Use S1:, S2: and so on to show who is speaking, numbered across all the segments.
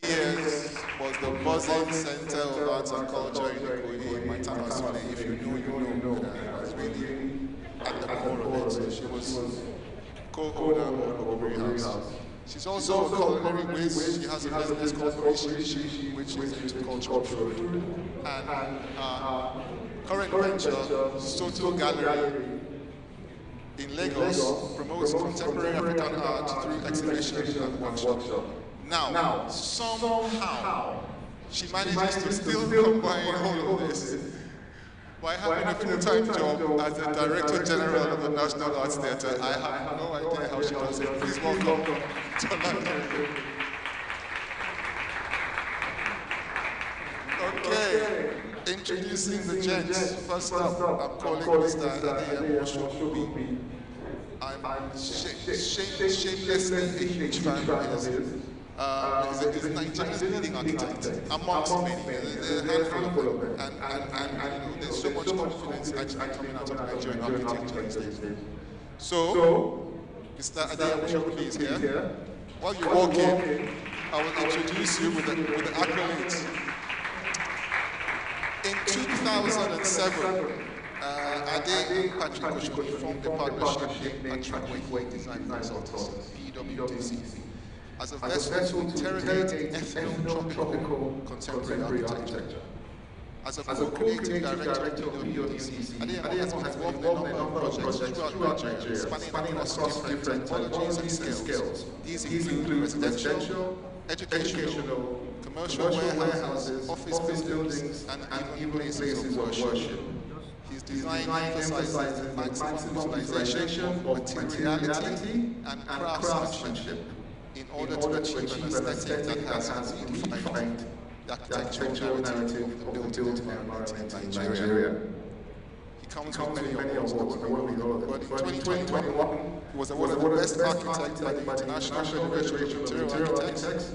S1: Years was the buzzing center of arts and culture in Ikoyi in my time as Sule. If you know, you know. I was really at the core of it. So she was co-owner of Ogbori House. She's also a culinary whiz. She has a business called Rishi, which is into cultural food. And current venture, Soto Gallery in Lagos, promotes contemporary African art through exhibition and workshop. Now, somehow, she manages to still combine all of this by having a full-time job as the Director General of the National Arts Theatre. I have no idea how she does it. Please welcome Tolani. Okay, introducing the gents. First up, I'm calling Mr. Adiyemo Oshokubi. I'm shamelessly a huge fan of his. He's Nigeria's leading architect, amongst many. There's a handful of them. And you know, there's so much confidence actually coming out of Nigerian architecture these days. So, Mr. Adeyemo Oshokubi is here. While you walk in, I will introduce you with the accolades. In 2007, Ade and Patrick Oshokubi formed a partnership named Patrick Design Consultants, PWDC, as a vessel to interrogate ethno-tropical contemporary architecture. As a co-creative director of PWDC, Adeyemo has been involved in a number of projects throughout Nigeria, spanning across different technologies and scales. These include residential, educational, commercial warehouses, office buildings, and even places of worship. His design emphasizes maximum utilization of materiality and craftsmanship in order to achieve an aesthetic that has redefined the architectural narrative of the built environment in Nigeria. He comes with many awards, but in 2021, he was awarded the best architect by the International Federation of Interior Architects.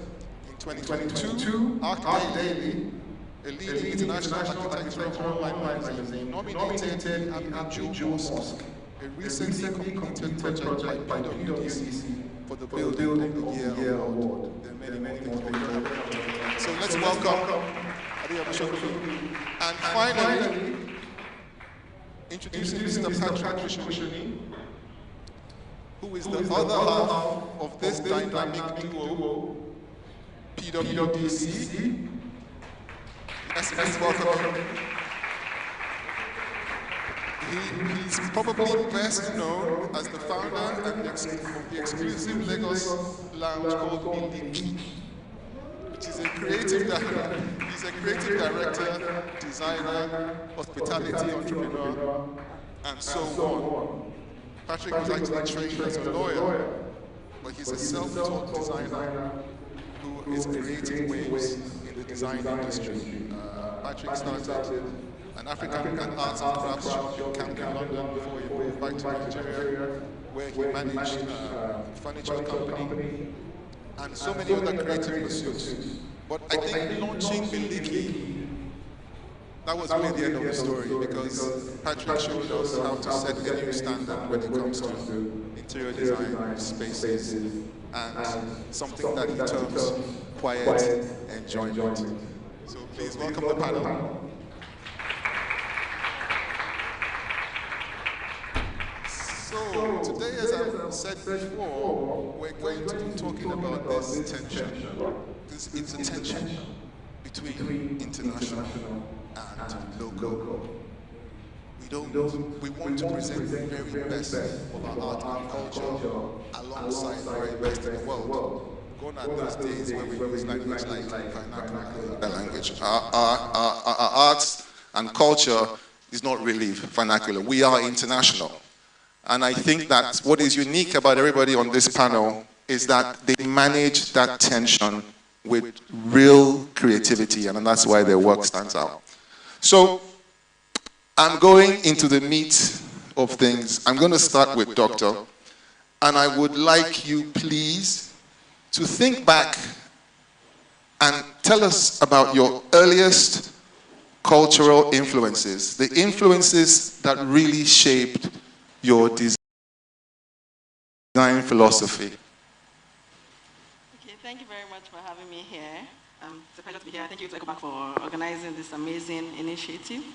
S1: In 2022, Arc Daily, a leading international architectural online magazine, nominated Abidjan Mosque, a recently completed project by PWDC, for the Building of the Year Award. There are many things to be. So let's welcome Adeyemo Oshokubi. And finally, introducing Mr. Patrick Oshokubi, who is the other half of this dynamic duo, PWDC. Let's welcome him. He's probably best known as the founder and of the exclusive Lagos lounge called Indie, which is a creative director. He's a creative director, designer, hospitality entrepreneur, and so on. Patrick was actually trained as a lawyer, but he's a self-taught designer who is creating waves in the design industry. Patrick started an African arts and crafts shop in Camden, London, before he moved back to Nigeria, where he managed a furniture company and so many other creative pursuits. But I think launching Biliki, that was really the end of the story, because Patrick showed us how to set a new standard when it comes to interior design spaces and something that he terms quiet enjoyment. So please welcome the panel. So today, as I've said before, we're going to be talking about this tension. It's a tension between international and local. We want to present the very best of our art and culture alongside the very best in the world. Gone are those days where we use language like vernacular language. Our arts and culture is not really vernacular. We are international. And I think that what is unique about everybody on this panel is that they manage that tension with real creativity, and that's why their work stands out. So I'm going into the meat of things. I'm going to start with Doctor, and I would like you, please, to think back and tell us about your earliest cultural influences, the influences that really shaped your design philosophy.
S2: Okay, thank you very much for having me here. It's a pleasure to be here. Thank you to EcoBank for organizing this amazing initiative.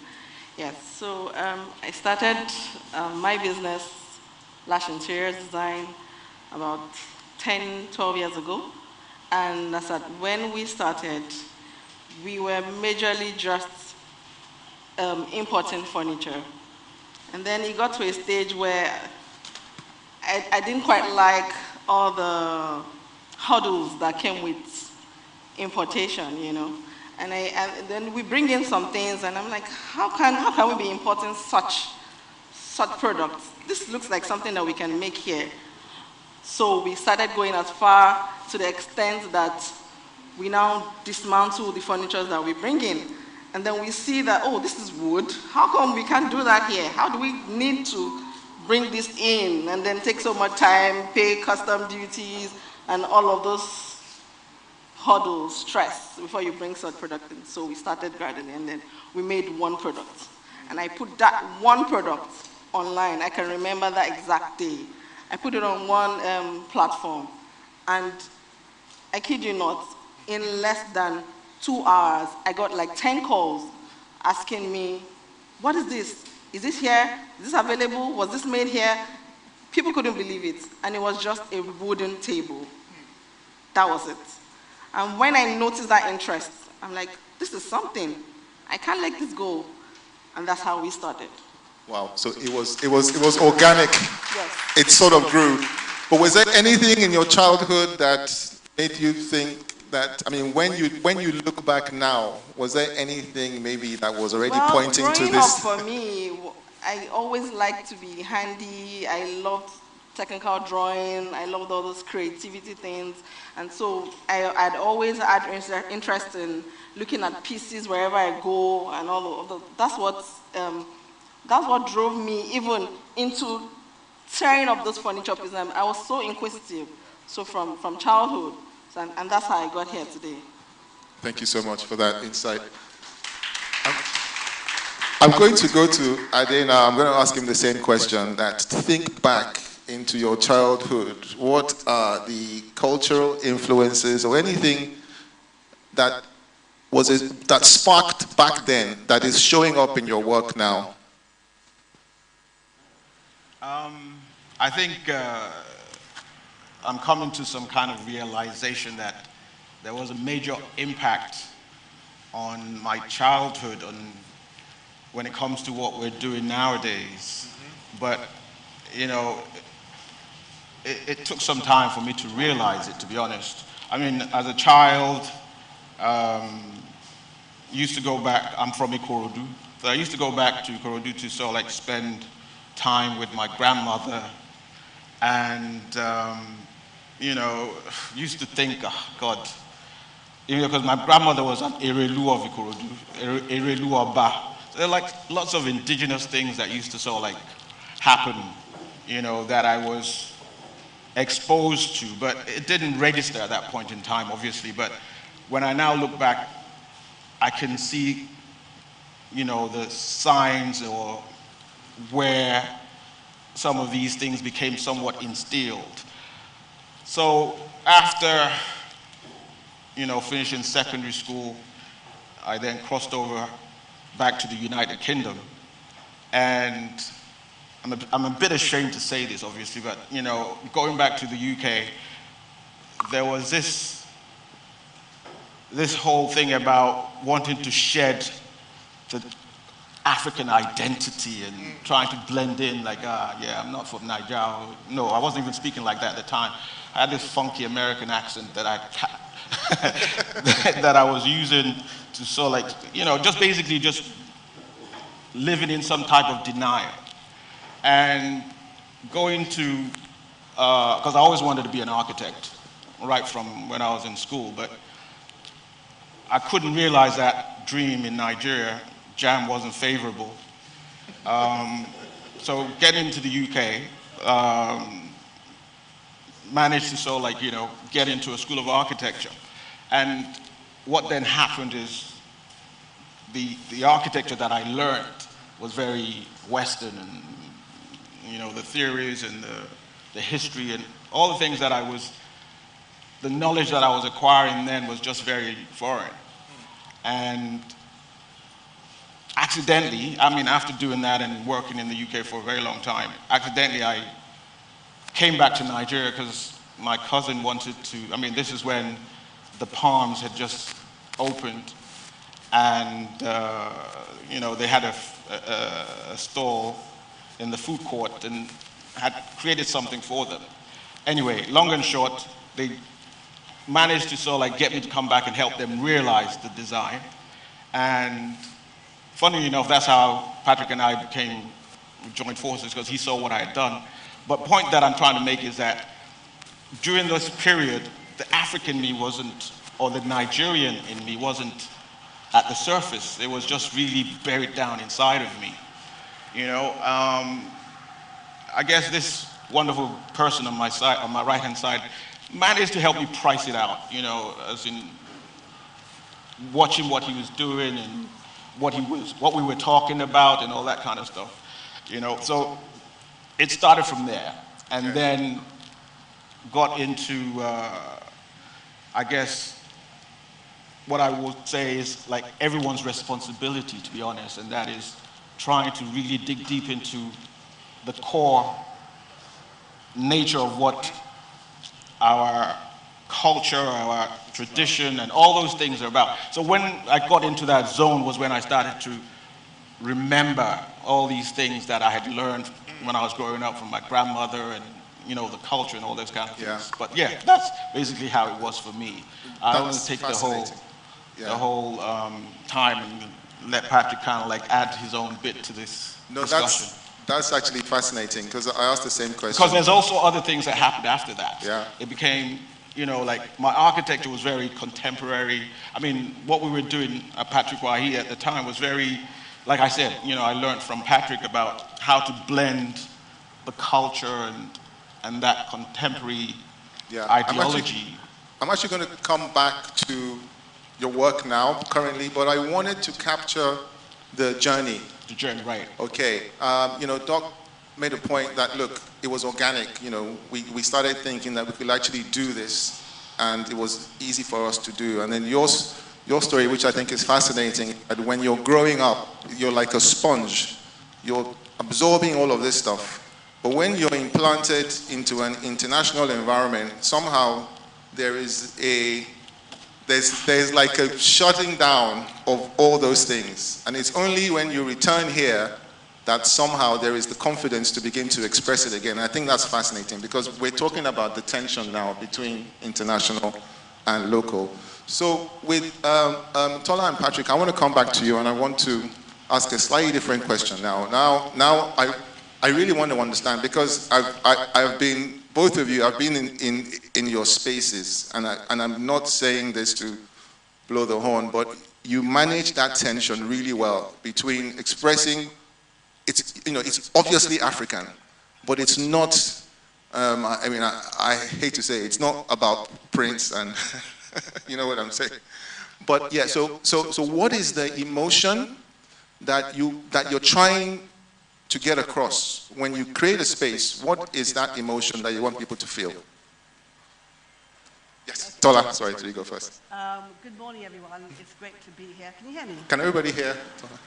S2: Yes, so I started my business, Lash Interiors Design, about 10, 12 years ago. And as at when we started, we were majorly just importing furniture. And then it got to a stage where I didn't quite like all the hurdles that came with importation, you know. And then we bring in some things, and I'm like, how can we be importing such products? This looks like something that we can make here. So we started going as far to the extent that we now dismantle the furniture that we bring in. And then we see that, oh, this is wood. How come we can't do that here? How do we need to bring this in and then take so much time, pay custom duties, and all of those hurdles, stress, before you bring such product in? So we started gradually, and then we made one product. And I put that one product online. I can remember that exact day. I put it on one platform, and I kid you not, in less than 2 hours, I got like 10 calls asking me, what is this? Is this here? Is this available? Was this made here? People couldn't believe it, and it was just a wooden table. That was it. And when I noticed that interest, I'm like, this is something. I can't let this go. And that's how we started.
S1: Wow, so it was organic.
S2: Yes.
S1: It sort of grew. But was there anything in your childhood that made you think that, I mean, when you look back now, was there anything maybe that was already pointing to this?
S2: Growing up for me, I always liked to be handy. I loved technical drawing. I loved all those creativity things. And so I'd always had interest in looking at pieces wherever I go, and all of that. That's what drove me even into tearing up those furniture pieces. I was so inquisitive, so from childhood, and that's how I got here today.
S1: Thank you so much for that insight. I'm going to go to Ade now. I'm going to ask him the same question, that think back into your childhood. What are the cultural influences or anything that that sparked back then that is showing up in your work now?
S3: I think I'm coming to some kind of realization that there was a major impact on my childhood when it comes to what we're doing nowadays. But, you know, it took some time for me to realize it, to be honest. I mean, as a child, used to go back, I'm from Ikorodu, so I used to go back to Ikorodu to sort of like spend time with my grandmother, and you know, used to think, oh God, you know, because my grandmother was an Erelu of Ikorodu, Erelu Oba. So there are like lots of indigenous things that used to sort of like happen, you know, that I was exposed to, but it didn't register at that point in time, obviously. But when I now look back, I can see, you know, the signs or where some of these things became somewhat instilled. So after, you know, finishing secondary school, I then crossed over back to the United Kingdom. And I'm a bit ashamed to say this, obviously, but, you know, going back to the UK, there was this whole thing about wanting to shed the African identity and trying to blend in, like, yeah, I'm not from Nigeria. No, I wasn't even speaking like that at the time. I had this funky American accent that that I was using to sort of like, you know, just basically just living in some type of denial. And going to, because I always wanted to be an architect, right from when I was in school, but I couldn't realize that dream in Nigeria. JAM wasn't favorable. So getting to the UK, managed to sort of like, you know, get into a school of architecture. And what then happened is the architecture that I learned was very Western, and, you know, the theories and the history and all the things that I was the knowledge that I was acquiring then was just very foreign. And accidentally, I mean, after doing that and working in the UK for a very long time, accidentally I came back to Nigeria because my cousin wanted to, I mean, this is when the Palms had just opened, and you know, they had a stall in the food court and had created something for them. Anyway, long and short, they managed to sort of like get me to come back and help them realize the design. And funny enough, that's how Patrick and I joined forces, because he saw what I had done. But the point that I'm trying to make is that during this period, the African me wasn't, or the Nigerian in me wasn't at the surface. It was just really buried down inside of me. You know, I guess this wonderful person on my side, on my right-hand side, managed to help me price it out, you know, as in watching what he was doing and what we were talking about and all that kind of stuff, you know. So it started from there, and then got into, I guess, what I would say is like everyone's responsibility, to be honest, and that is trying to really dig deep into the core nature of what our culture, our tradition, and all those things are about. So when I got into that zone was when I started to remember all these things that I had learned when I was growing up from my grandmother, and you know, the culture and all those kind of things.
S1: Yeah.
S3: But yeah, that's basically how it was for me. I don't want to take the whole time and let Patrick kind of like add his own bit to this discussion.
S1: That's actually fascinating, because I asked the same question.
S3: Because there's also other things that happened after that.
S1: Yeah.
S3: It became, you know, like my architecture was very contemporary. I mean, what we were doing at Patrick Wahi at the time was very, like I said, you know, I learned from Patrick about how to blend the culture and that contemporary ideology.
S1: I'm actually going to come back to your work now, currently, but I wanted to capture the journey.
S3: The journey, right.
S1: Okay. You know, Doc made a point that, look, it was organic. You know, we started thinking that we could actually do this, and it was easy for us to do. And then your story, which I think is fascinating, that when you're growing up, you're like a sponge. You're absorbing all of this stuff. But when you're implanted into an international environment, somehow there's like a shutting down of all those things. And it's only when you return here that somehow there is the confidence to begin to express it again. And I think that's fascinating, because we're talking about the tension now between international and local. So with Tola and Patrick, I want to come back to you, and I want to ask a slightly different question now. Now I really want to understand, because I've been, both of you, I've been in your spaces, and I'm not saying this to blow the horn, but you manage that tension really well between expressing, it's obviously African, but it's not, I mean, I hate to say it, it's not about Prince and, you know what I'm saying? But yeah, so what is the emotion that you're trying to get across when you create a space? What is that emotion that you want people to feel? Yes, Tola, sorry, you go first.
S4: Good morning, everyone. It's great to be here. Can you hear me?
S1: Can everybody hear Tola?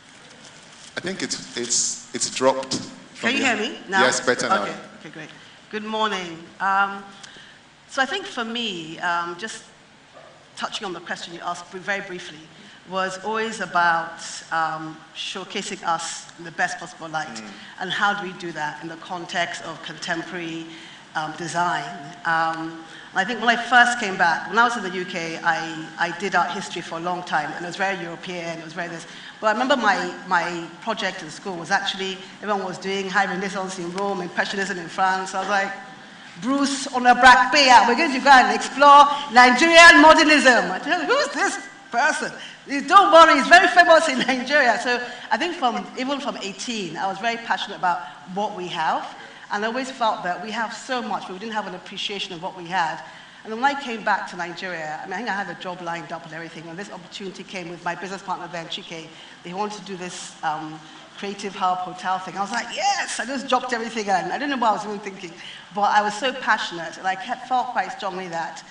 S1: I think it's dropped.
S4: Can you hear me now?
S1: Yes, better now.
S4: Okay, great. Good morning. So I think for me, just touching on the question you asked very briefly, was always about showcasing us in the best possible light. And how do we do that in the context of contemporary design? I think when I first came back, when I was in the UK, I did art history for a long time, and it was very European, it was very this. But I remember my project in school was actually, everyone was doing High Renaissance in Rome, Impressionism in France. I was like, Bruce on a Brakpea, we're going to go and explore Nigerian modernism. I tell you, who's this person? Don't worry, he's very famous in Nigeria. So I think even from 18, I was very passionate about what we have. And I always felt that we have so much, but we didn't have an appreciation of what we had. And then when I came back to Nigeria, I mean, I think I had a job lined up and everything, and this opportunity came with my business partner then, Chike. They wanted to do this creative hub hotel thing. I was like, yes! I just dropped everything in. I didn't know what I was even thinking, but I was so passionate, and I felt quite strongly that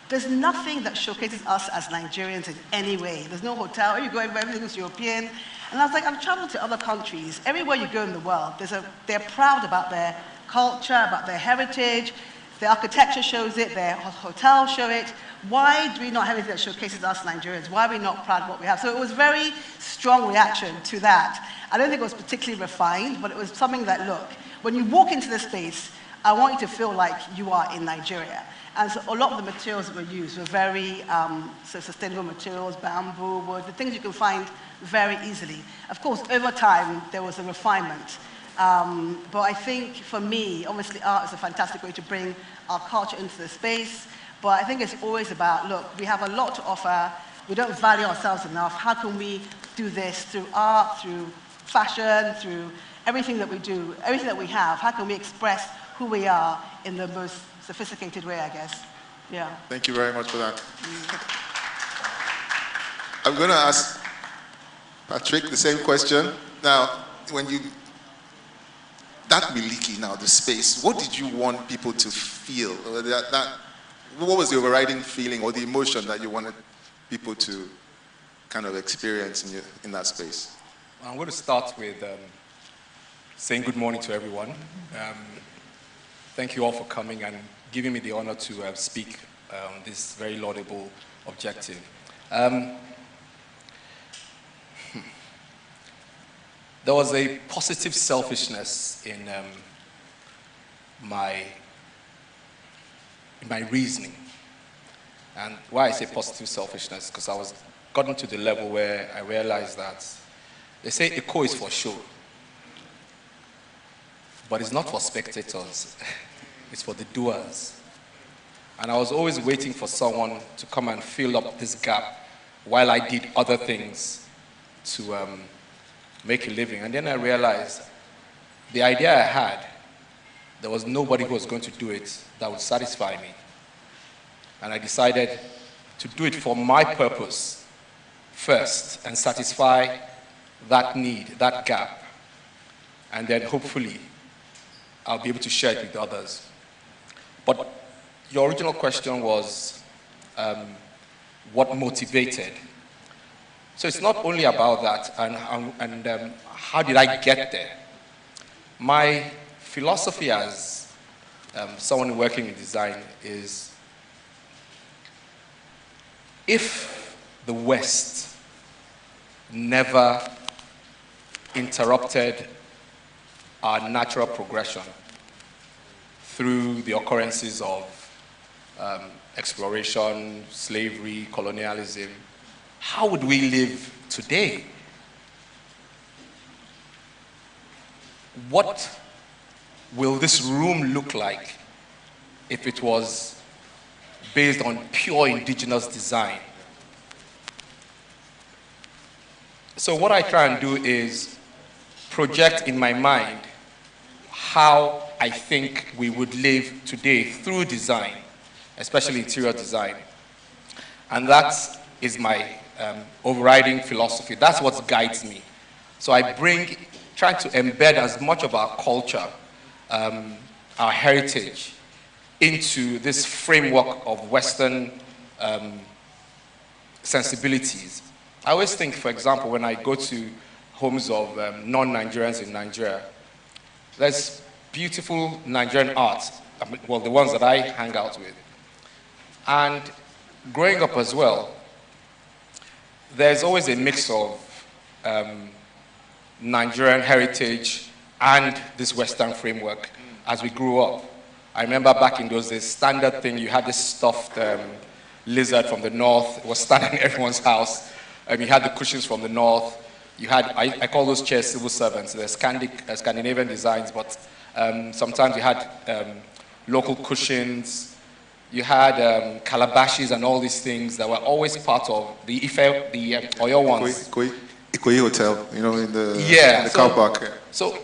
S4: There's nothing that showcases us as Nigerians in any way. There's no hotel. Where you go, everything is European. And I was like, I've traveled to other countries. Everywhere you go in the world, they're proud about their culture, about their heritage. Their architecture shows it, their hotels show it. Why do we not have anything that showcases us Nigerians? Why are we not proud of what we have? So it was very strong reaction to that. I don't think it was particularly refined, but it was something that, look, when you walk into the space, I want you to feel like you are in Nigeria. And so a lot of the materials that were used were very sustainable materials, bamboo, wood, the things you can find very easily. Of course, over time, there was a refinement. But I think, for me, obviously art is a fantastic way to bring our culture into the space. But I think it's always about, look, we have a lot to offer. We don't value ourselves enough. How can we do this through art, through fashion, through everything that we do, everything that we have? How can we express who we are in the most sophisticated way, I guess? Yeah.
S1: Thank you very much for that. I'm going to ask Patrick the same question. Now, when you, that Miliki now, the space, what did you want people to feel? What was the overriding feeling or the emotion that you wanted people to kind of experience in that space?
S5: I'm going to start with saying good morning to everyone. Thank you all for coming and giving me the honor to speak on this very laudable objective. There was a positive selfishness in my reasoning. And why I say positive selfishness, because I was gotten to the level where I realized that they say Eko is for show, but it's not for spectators, it's for the doers. And I was always waiting for someone to come and fill up this gap while I did other things to make a living. And then I realized the idea I had, there was nobody who was going to do it that would satisfy me. And I decided to do it for my purpose first and satisfy that need, that gap. And then hopefully I'll be able to share it with others. But your original question was what motivated. So it's not only about that and how did I get there. My philosophy as someone working in design is, if the West never interrupted our natural progression through the occurrences of exploration, slavery, colonialism, how would we live today? What will this room look like if it was based on pure indigenous design? So what I try and do is project in my mind how I think we would live today through design, especially interior design. And that is my overriding philosophy. That's what guides me. So I try to embed as much of our culture, our heritage, into this framework of Western sensibilities. I always think, for example, when I go to homes of non-Nigerians in Nigeria, there's beautiful Nigerian art, well, the ones that I hang out with. And growing up as well, there's always a mix of Nigerian heritage and this Western framework as we grew up. I remember back in those days, standard thing, you had this stuffed lizard from the north. It was standing in everyone's house. You had the cushions from the north. You had, I call those chairs civil servants. They're Scandinavian designs, but sometimes you had local cushions. You had calabashes and all these things that were always part of the Ife, the Oyo ones.
S1: Ikoyi Hotel, you know, in the car park.
S5: So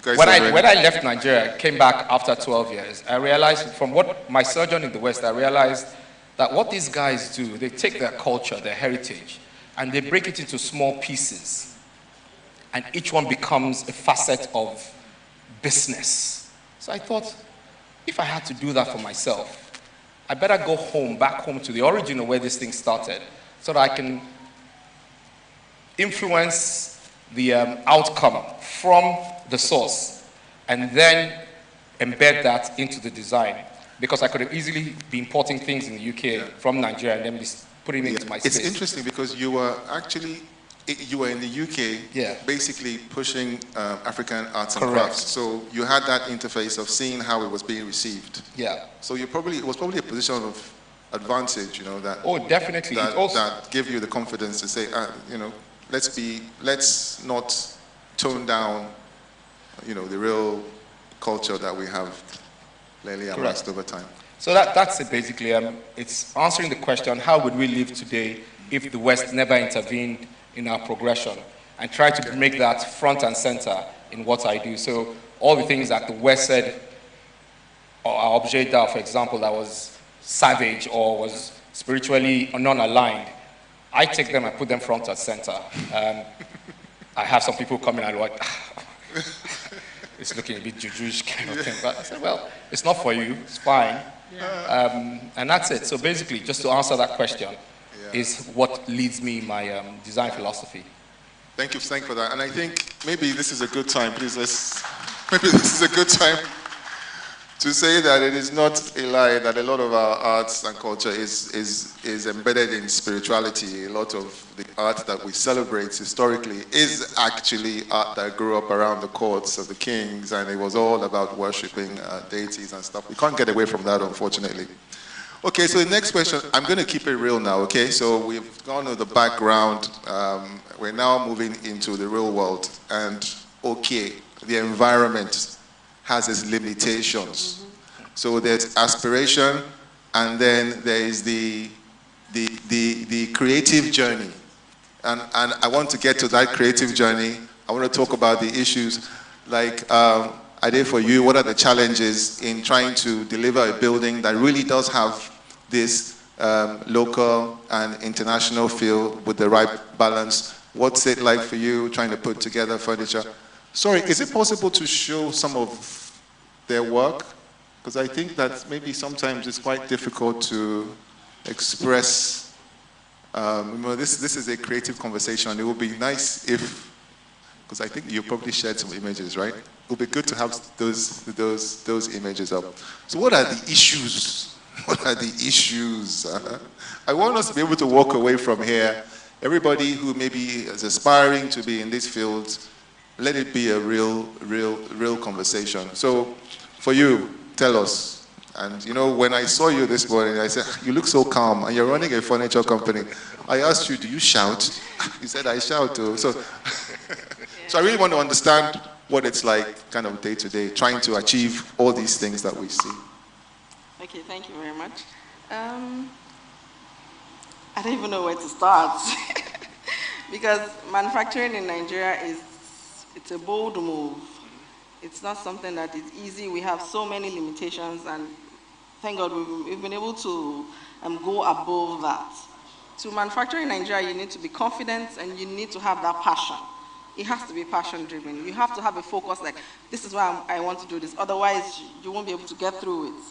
S5: when I left Nigeria, came back after 12 years, I realized from what my sojourn in the West, I realized that what these guys do, they take their culture, their heritage, and they break it into small pieces. And each one becomes a facet of business. So I thought, if I had to do that for myself, I better go home, back home to the origin of where this thing started, so that I can influence the outcome from the source, and then embed that into the design. Because I could have easily been importing things in the UK from Nigeria and then be putting it into my space.
S1: It's interesting because you were actually, you were in the UK basically pushing African arts and crafts. So you had that interface of seeing how it was being received.
S5: Yeah.
S1: So it was probably a position of advantage, you know, that.
S5: Oh, definitely.
S1: That gave you the confidence to say, you know, let's not tone down, you know, the real culture that we have lately amassed over time.
S5: So that's it basically. It's answering the question, how would we live today if the West never intervened in our progression, and try to make that front and center in what I do. So all the things that the West said, or our objet d'art, for example, that was savage or was spiritually non-aligned, I take them and put them front and center. I have some people coming and like, it's looking a bit jujuish kind of thing. But I said, well, it's not for you, it's fine. And that's it. So basically, just to answer that question, is what leads me in my design philosophy.
S1: Thank you for that. And I think maybe this is a good time, maybe this is a good time to say that it is not a lie that a lot of our arts and culture is embedded in spirituality. A lot of the art that we celebrate historically is actually art that grew up around the courts of the kings, and it was all about worshipping deities and stuff. We can't get away from that, unfortunately. Okay, so the next question, I'm going to keep it real now, okay? So we've gone to the background. We're now moving into the real world. And, okay, the environment has its limitations. So there's aspiration, and then there is the creative journey. And I want to get to that creative journey. I want to talk about the issues like, Ade, for you, what are the challenges in trying to deliver a building that really does have this local and international feel with the right balance? What's it like for you trying to put together furniture? Sorry, is it possible to show some of their work? Because I think that maybe sometimes it's quite difficult to express. This is a creative conversation. It would be nice if, because I think you probably shared some images, right? It would be good to have those images up. So what are the issues? What are the issues? I want us to be able to walk away from here. Everybody who maybe is aspiring to be in this field, let it be a real conversation. So for you, tell us. And you know, when I saw you this morning, I said, you look so calm, and you're running a furniture company. I asked you, do you shout? You said, I shout too. So I really want to understand what it's like kind of day to day, trying to achieve all these things that we see.
S2: Okay, thank you very much. I don't even know where to start. Because manufacturing in Nigeria it's a bold move. It's not something that is easy. We have so many limitations, and thank God we've been able to go above that. To manufacture in Nigeria, you need to be confident and you need to have that passion. It has to be passion driven. You have to have a focus like, this is why I want to do this. Otherwise, you won't be able to get through it.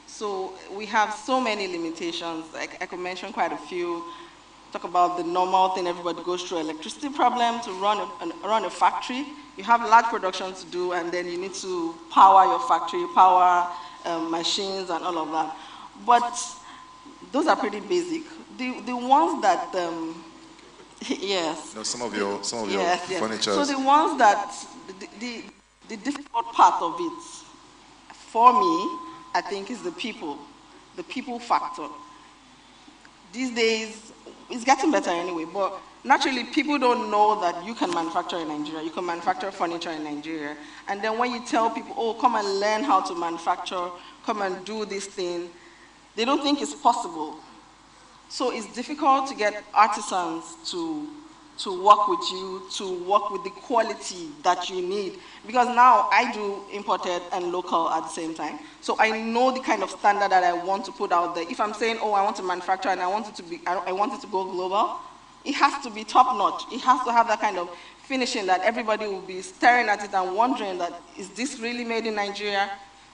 S2: So we have so many limitations. Like I could mention quite a few. Talk about the normal thing everybody goes through, electricity problem to run a factory. You have large production to do, and then you need to power your factory, power machines and all of that. But those are pretty basic. The ones that, yes.
S1: No, some of your furniture.
S2: So the ones that, the difficult part of it, for me, I think is the people factor. These days, it's getting better anyway, but naturally people don't know that you can manufacture in Nigeria. You can manufacture furniture in Nigeria. And then when you tell people, oh, come and learn how to manufacture, come and do this thing, they don't think it's possible. So it's difficult to get artisans to work with you, to work with the quality that you need. Because now I do imported and local at the same time. So I know the kind of standard that I want to put out there. If I'm saying, oh, I want to manufacture and I want it to go global, it has to be top notch. It has to have that kind of finishing that everybody will be staring at it and wondering that, is this really made in Nigeria?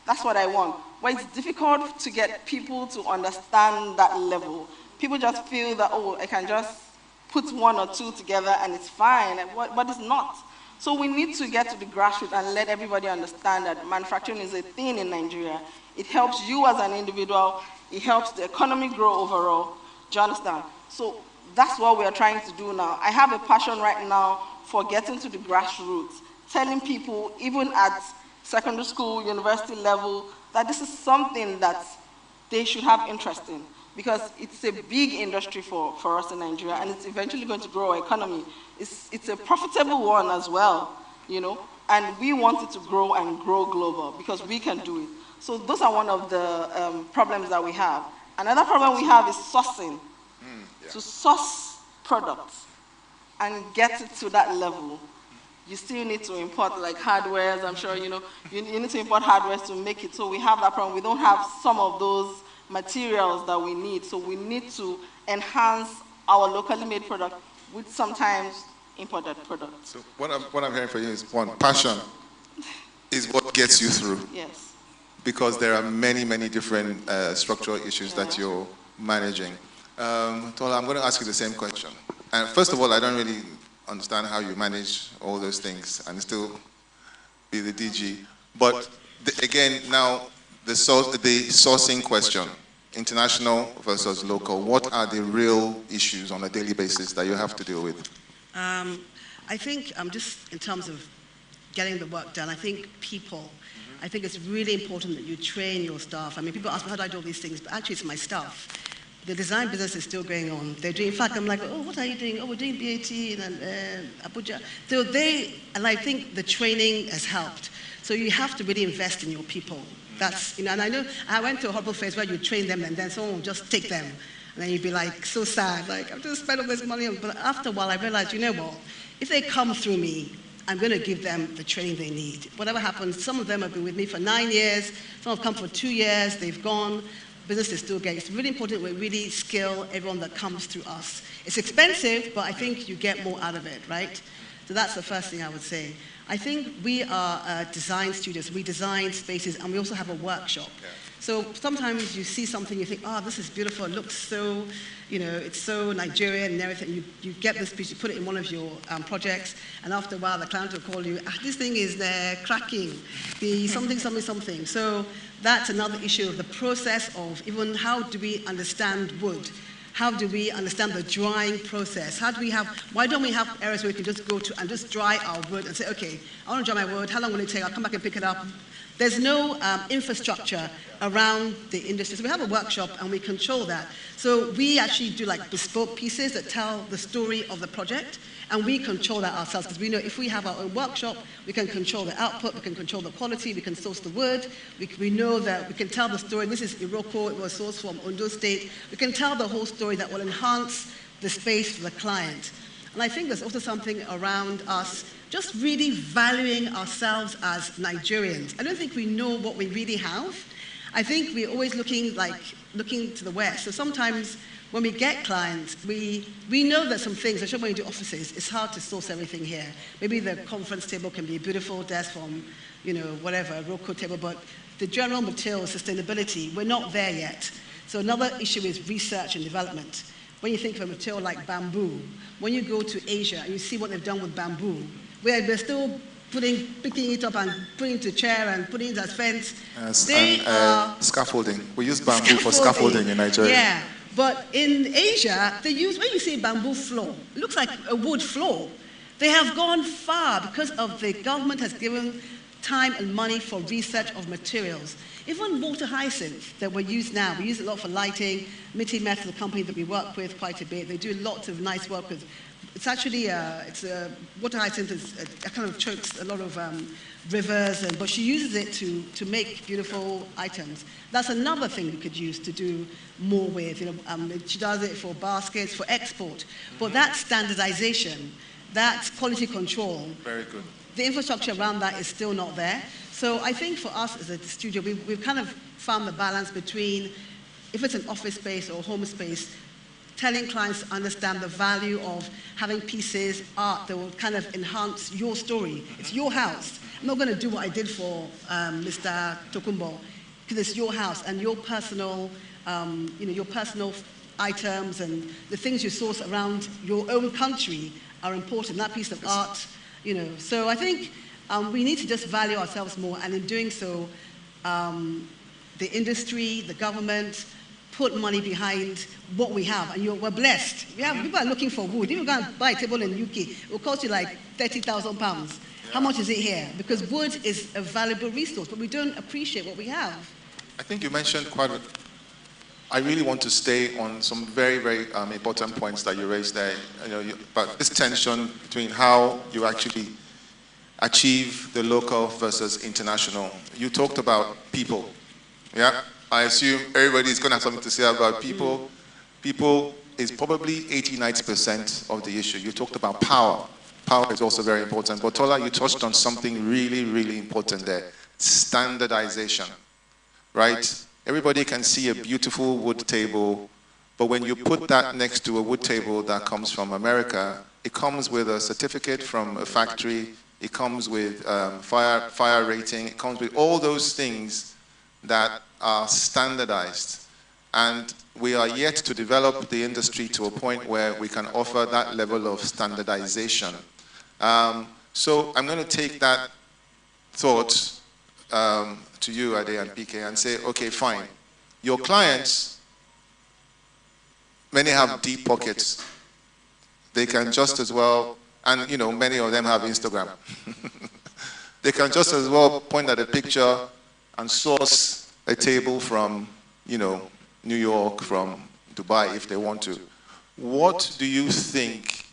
S2: That's what I want. But it's difficult to get people to understand that level. People just feel that, oh, I can just put one or two together and it's fine, but it's not. So we need to get to the grassroots and let everybody understand that manufacturing is a thing in Nigeria. It helps you as an individual. It helps the economy grow overall. Do you understand? So that's what we are trying to do now. I have a passion right now for getting to the grassroots, telling people, even at secondary school, university level, that this is something that they should have interest in, because it's a big industry for us in Nigeria, and it's eventually going to grow our economy. It's a profitable one as well, you know, and we want it to grow and grow global, because we can do it. So those are one of the problems that we have. Another problem we have is sourcing. To source products and get it to that level, you still need to import like hardwares. I'm sure you know you need to import hardwares to make it. So we have that problem. We don't have some of those materials that we need. So we need to enhance our locally made product with sometimes imported products.
S1: So what I'm hearing from you is, one, passion is what gets you through.
S2: Yes.
S1: Because there are many, many different structural issues that you're managing. Tola, I'm going to ask you the same question. And first of all, I don't really understand how you manage all those things and still be the DG. But again, now the sourcing question, international versus local. What are the real issues on a daily basis that you have to deal with?
S4: I think just in terms of getting the work done, I think people. I think it's really important that you train your staff. I mean, people ask me, how do I do all these things? But actually, it's my staff. The design business is still going on. They're doing, in fact, I'm like, oh, what are you doing? Oh, we're doing BAT and Abuja. So and I think the training has helped. So you have to really invest in your people. That's, you know, and I know I went to a horrible phase where you train them and then someone will just take them. And then you'd be like, so sad, like, I've just spent all this money on. But after a while, I realized, you know what? If they come through me, I'm going to give them the training they need. Whatever happens, some of them have been with me for 9 years, some have come for 2 years, they've gone. Business is still going. It's really important we really skill everyone that comes through us. It's expensive, but I think you get more out of it, right? So that's the first thing I would say. I think we are design studios. We design spaces, and we also have a workshop. Yeah. So sometimes you see something, you think, oh, this is beautiful. It looks so, you know, it's so Nigerian and everything. You get this piece, you put it in one of your projects, and after a while, the client will call you, this thing is cracking, the something, something, something. So that's another issue of the process of even how do we understand wood? How do we understand the drying process? Why don't we have areas where we can just go to and just dry our wood and say, okay, I want to dry my wood, how long will it take? I'll come back and pick it up. There's no infrastructure around the industry. So we have a workshop and we control that. So we actually do like bespoke pieces that tell the story of the project, and we control that ourselves because we know if we have our own workshop, we can control the output, we can control the quality, we can source the wood, we know that we can tell the story. This is Iroko, it was sourced from Ondo State. We can tell the whole story that will enhance the space for the client. And I think there's also something around us just really valuing ourselves as Nigerians. I don't think we know what we really have. I think we're always looking to the West. So sometimes when we get clients, we know that some things, especially when you do offices, it's hard to source everything here. Maybe the conference table can be a beautiful desk from, you know, whatever, a Roko table, but the general material, sustainability, we're not there yet. So another issue is research and development. When you think of a material like bamboo, when you go to Asia and you see what they've done with bamboo, we're still picking it up and putting it to chair and putting it as fence.
S1: Scaffolding. We use bamboo for scaffolding in Nigeria.
S4: Yeah, but in Asia, when you see bamboo floor, it looks like a wood floor. They have gone far because of the government has given time and money for research of materials. Even water hyacinth that we use now, we use it a lot for lighting. Mitty Met, the company that we work with quite a bit, they do lots of nice work with. It's actually, water hyacinth kind of chokes a lot of rivers, but she uses it to make beautiful items. That's another thing we could use to do more with. You know, she does it for baskets, for export. But that standardization, that quality control,
S1: very good.
S4: The infrastructure around that is still not there. So I think for us as a studio, we've kind of found the balance between, if it's an office space or home space, telling clients to understand the value of having pieces, art that will kind of enhance your story. It's your house. I'm not going to do what I did for Mr. Tokumbo, because it's your house and your personal, your personal items and the things you source around your own country are important. That piece of art, So I think we need to just value ourselves more, and in doing so, the industry, the government, put money behind what we have, and we're blessed. People are looking for wood. If you go and buy a table in the UK, it will cost you like £30,000. How much is it here? Because wood is a valuable resource, but we don't appreciate what we have.
S1: I think you mentioned I really want to stay on some very, very important points that you raised there. But this tension between how you actually achieve the local versus international. You talked about people. Yeah, I assume everybody is going to have something to say about people. People is probably 80-90% of the issue. You talked about power. Power is also very important. But Tola, you touched on something really, really important there. Standardization, right? Everybody can see a beautiful wood table, but when you put that next to a wood table that comes from America, it comes with a certificate from a factory, it comes with fire rating, it comes with all those things that are standardized. And we are yet to develop the industry to a point where we can offer that level of standardization. So I'm going to take that thought to you, Ade and PK, and say, okay, fine. Your clients, many have deep pockets. They can just as well, and many of them have Instagram. They can just as well point at a picture and source a table from, New York, from Dubai, if they want to. What do you think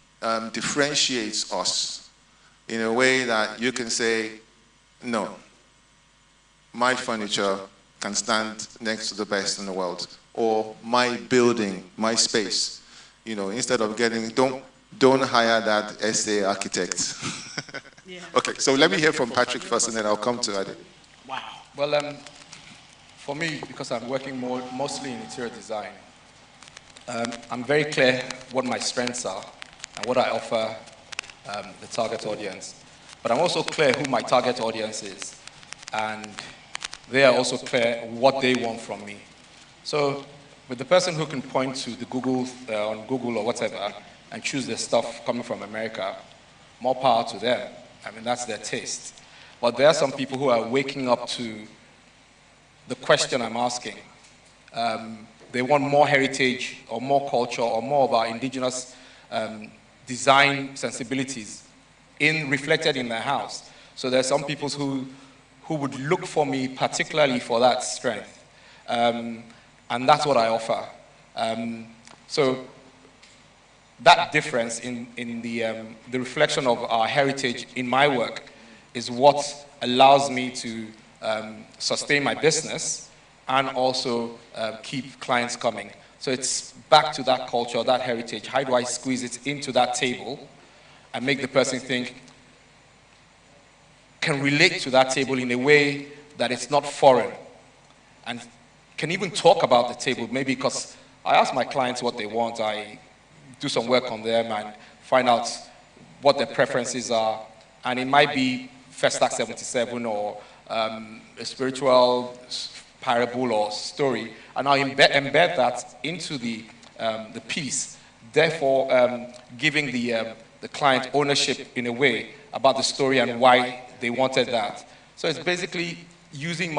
S1: differentiates us in a way that you can say, no, my furniture can stand next to the best in the world, or my building, my space, instead of don't hire that SA architect.
S4: Yeah.
S1: Okay, so let me hear from Patrick first, and then I'll come to Ade.
S5: Wow. Well, for me, because I'm working mostly in interior design, I'm very clear what my strengths are and what I offer the target audience. But I'm also clear who my target audience is, and they are also clear what they want from me. So with the person who can point to the on Google or whatever and choose their stuff coming from America, more power to them. I mean, that's their taste. But there are some people who are waking up to the question I'm asking. They want more heritage or more culture or more of our indigenous design sensibilities reflected in their house. So there are some people who would look for me particularly for that strength. And that's what I offer. So that difference in the reflection of our heritage in my work is what allows me to sustain my business and also keep clients coming. So it's back to that culture, that heritage. How do I squeeze it into that table and make the person think, can relate to that table in a way that it's not foreign, and can even talk about the table, maybe because I ask my clients what they want, I do some work on them and find out what their preferences are, and it might be First Act 77 or a spiritual parable or story, and I'll embed that into the piece, therefore giving the client ownership in a way about the story and why they wanted that. So it's basically using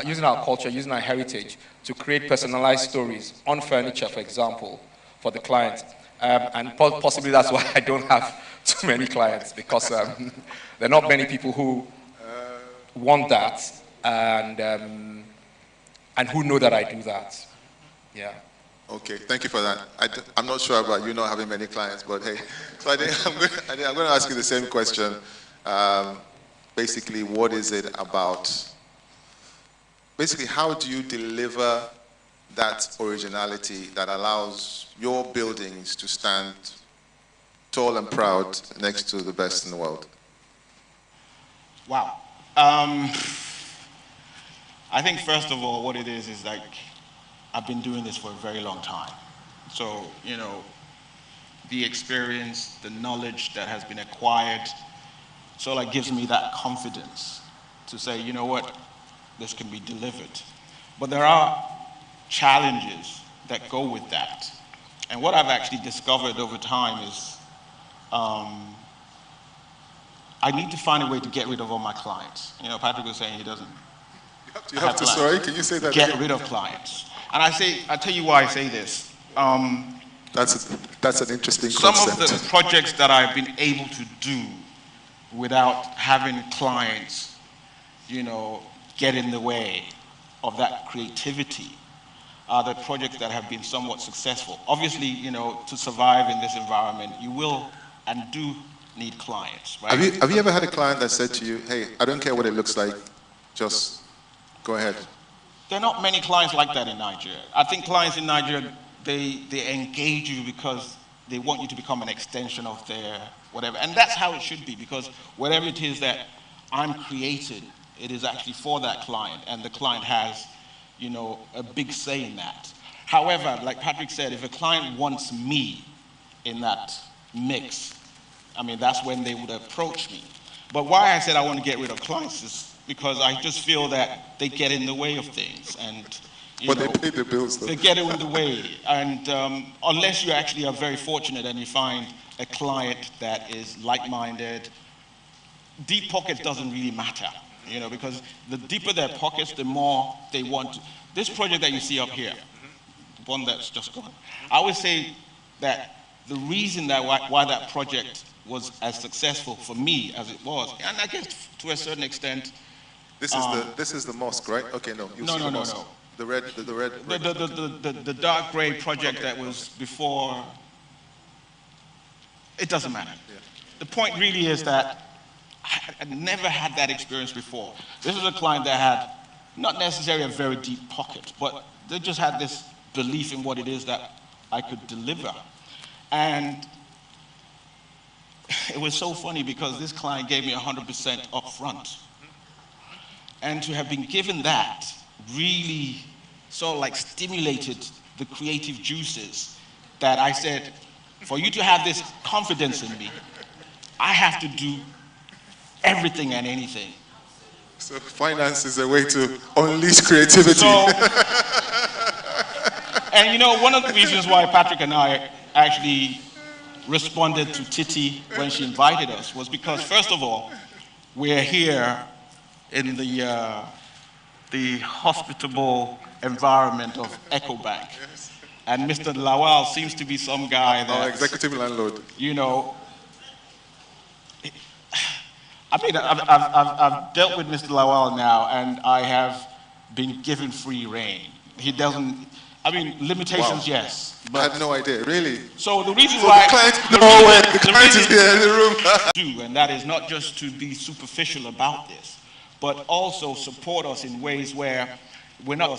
S5: using our culture, using our heritage to create personalized stories on furniture, for example, for the client. And possibly that's why I don't have too many clients, because there are not many people who want that and who know that I do that. Yeah.
S1: Okay, thank you for that. I'm not sure about you not having many clients, but hey. So I'm going to ask you the same question. Basically, what is it about? Basically, how do you deliver that originality that allows your buildings to stand tall and proud next to the best in the world?
S3: Wow. I think first of all, what it is like, I've been doing this for a very long time. So, you know, the experience, the knowledge that has been acquired, so like gives me that confidence to say, you know what, this can be delivered. But there are challenges that go with that. And what I've actually discovered over time is I need to find a way to get rid of all my clients. You know, Patrick was saying he doesn't.
S1: You have to, sorry, can you say that
S3: Get
S1: again?
S3: rid of clients. And I tell you why I say this.
S1: That's an interesting
S3: Some
S1: concept.
S3: of the projects that I've been able to do without having clients, you know, get in the way of that creativity are the projects that have been somewhat successful. Obviously, you know, to survive in this environment, you will and do need clients, right?
S1: Have you ever had a client that said to you, hey, I don't care what it looks like, just go ahead?
S3: There are not many clients like that in Nigeria. I think clients in Nigeria, they engage you because they want you to become an extension of their whatever. And that's how it should be, because whatever it is that I'm creating, it is actually for that client, and the client has, you know, a big say in that. However, like Patrick said, if a client wants me in that mix, I mean, that's when they would approach me. But why I said I want to get rid of clients is because I just feel that they get in the way of things, and
S1: But they pay the bills, though.
S3: they get in the way. And unless you actually are very fortunate and you find a client that is like-minded, deep pockets doesn't really matter, you know, because the deeper their pockets, the more they want. This project that you see up here, the one that's just gone, I would say that the reason that why that project was as successful for me as it was, and I guess to a certain extent.
S1: This is the mosque, right? Okay, no.
S3: No.
S1: The red.
S3: The dark gray project that was before. It doesn't matter.
S1: Yeah.
S3: The point really is that I never had that experience before. This is a client that had not necessarily a very deep pocket, but they just had this belief in what it is that I could deliver. And it was so funny because this client gave me 100% upfront. And to have been given that really sort of like stimulated the creative juices that I said, for you to have this confidence in me, I have to do everything and anything.
S1: So finance is a way to unleash creativity.
S3: So, and you know, one of the reasons why Patrick and I actually responded to Titi when she invited us was because, first of all, we're here in the hospitable environment of EcoBank. And Mr. Lawal seems to be some guy that...
S1: Our executive landlord.
S3: You know, I mean, I've dealt with Mr. Lawal now, and I have been given free reign. He doesn't... I mean, limitations,
S1: Wow.
S3: yes.
S1: But I had no idea, really.
S3: So the reason
S1: So
S3: why...
S1: the client is there in the room.
S3: And that is not just to be superficial about this, but also support us in ways where we're not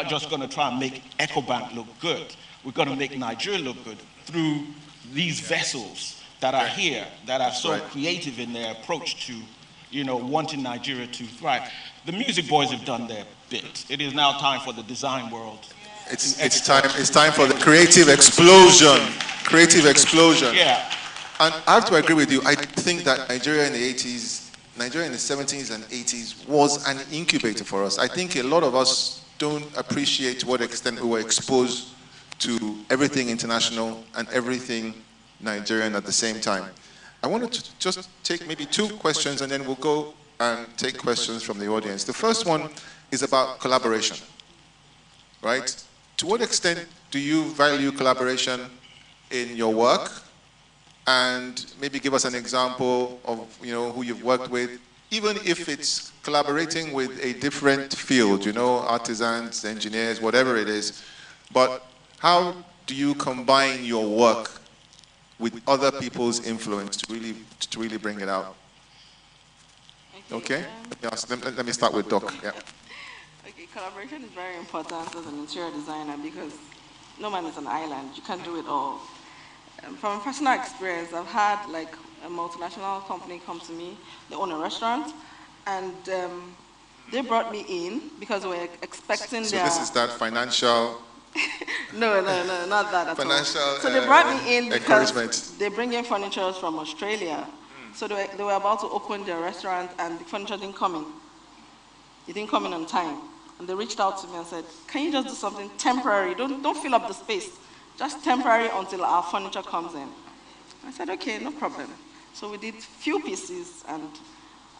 S3: just going to try and make EcoBank look good. We're going to make Nigeria look good through these vessels that are here, that are so creative in their approach to, you know, wanting Nigeria to thrive. The music boys have done their bit. It is now time for the design world.
S1: It's time for the creative explosion. Creative explosion.
S3: Yeah.
S1: And I have to agree with you. I think that Nigeria in the 80s, Nigeria in the 70s and 80s was an incubator for us. I think a lot of us don't appreciate to what extent we were exposed to everything international and everything Nigerian at the same time. I wanted to just take maybe 2 questions and then we'll go and take questions from the audience. The first one is about collaboration, right? To what extent do you value collaboration in your work? And maybe give us an example of, you know, who you've worked with, even if it's collaborating with a different field, you know, artisans, engineers, whatever it is. But how do you combine your work with other people's influence to really bring it out? Okay? Let me start with Doc. Yeah.
S2: Okay, collaboration is very important as an interior designer because no man is an island. You can't do it all. From a personal experience, I've had like a multinational company come to me. They own a restaurant, and they brought me in because we were expecting
S1: So this is that financial
S2: No, not that at
S1: Financial,
S2: all. So they brought me in because
S1: encouragement.
S2: they bring in furniture from Australia. So they were about to open their restaurant and the furniture didn't come in. It didn't come in on time. And they reached out to me and said, can you just do something temporary? Don't fill up the space. Just temporary until our furniture comes in. I said, okay, no problem. So we did few pieces and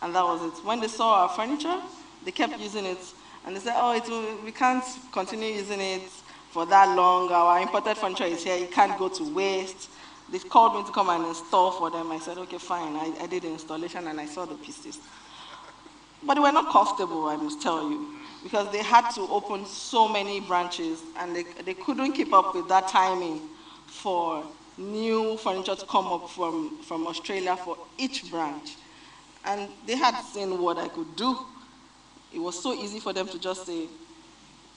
S2: that was it. When they saw our furniture, they kept using it. And they said, oh, we can't continue using it for that long. Our imported furniture is here. It can't go to waste. They called me to come and install for them. I said, okay, fine. I did the installation and I saw the pieces. But they were not comfortable, I must tell you, because they had to open so many branches and they couldn't keep up with that timing for new furniture to come up from Australia for each branch. And they had seen what I could do. It was so easy for them to just say,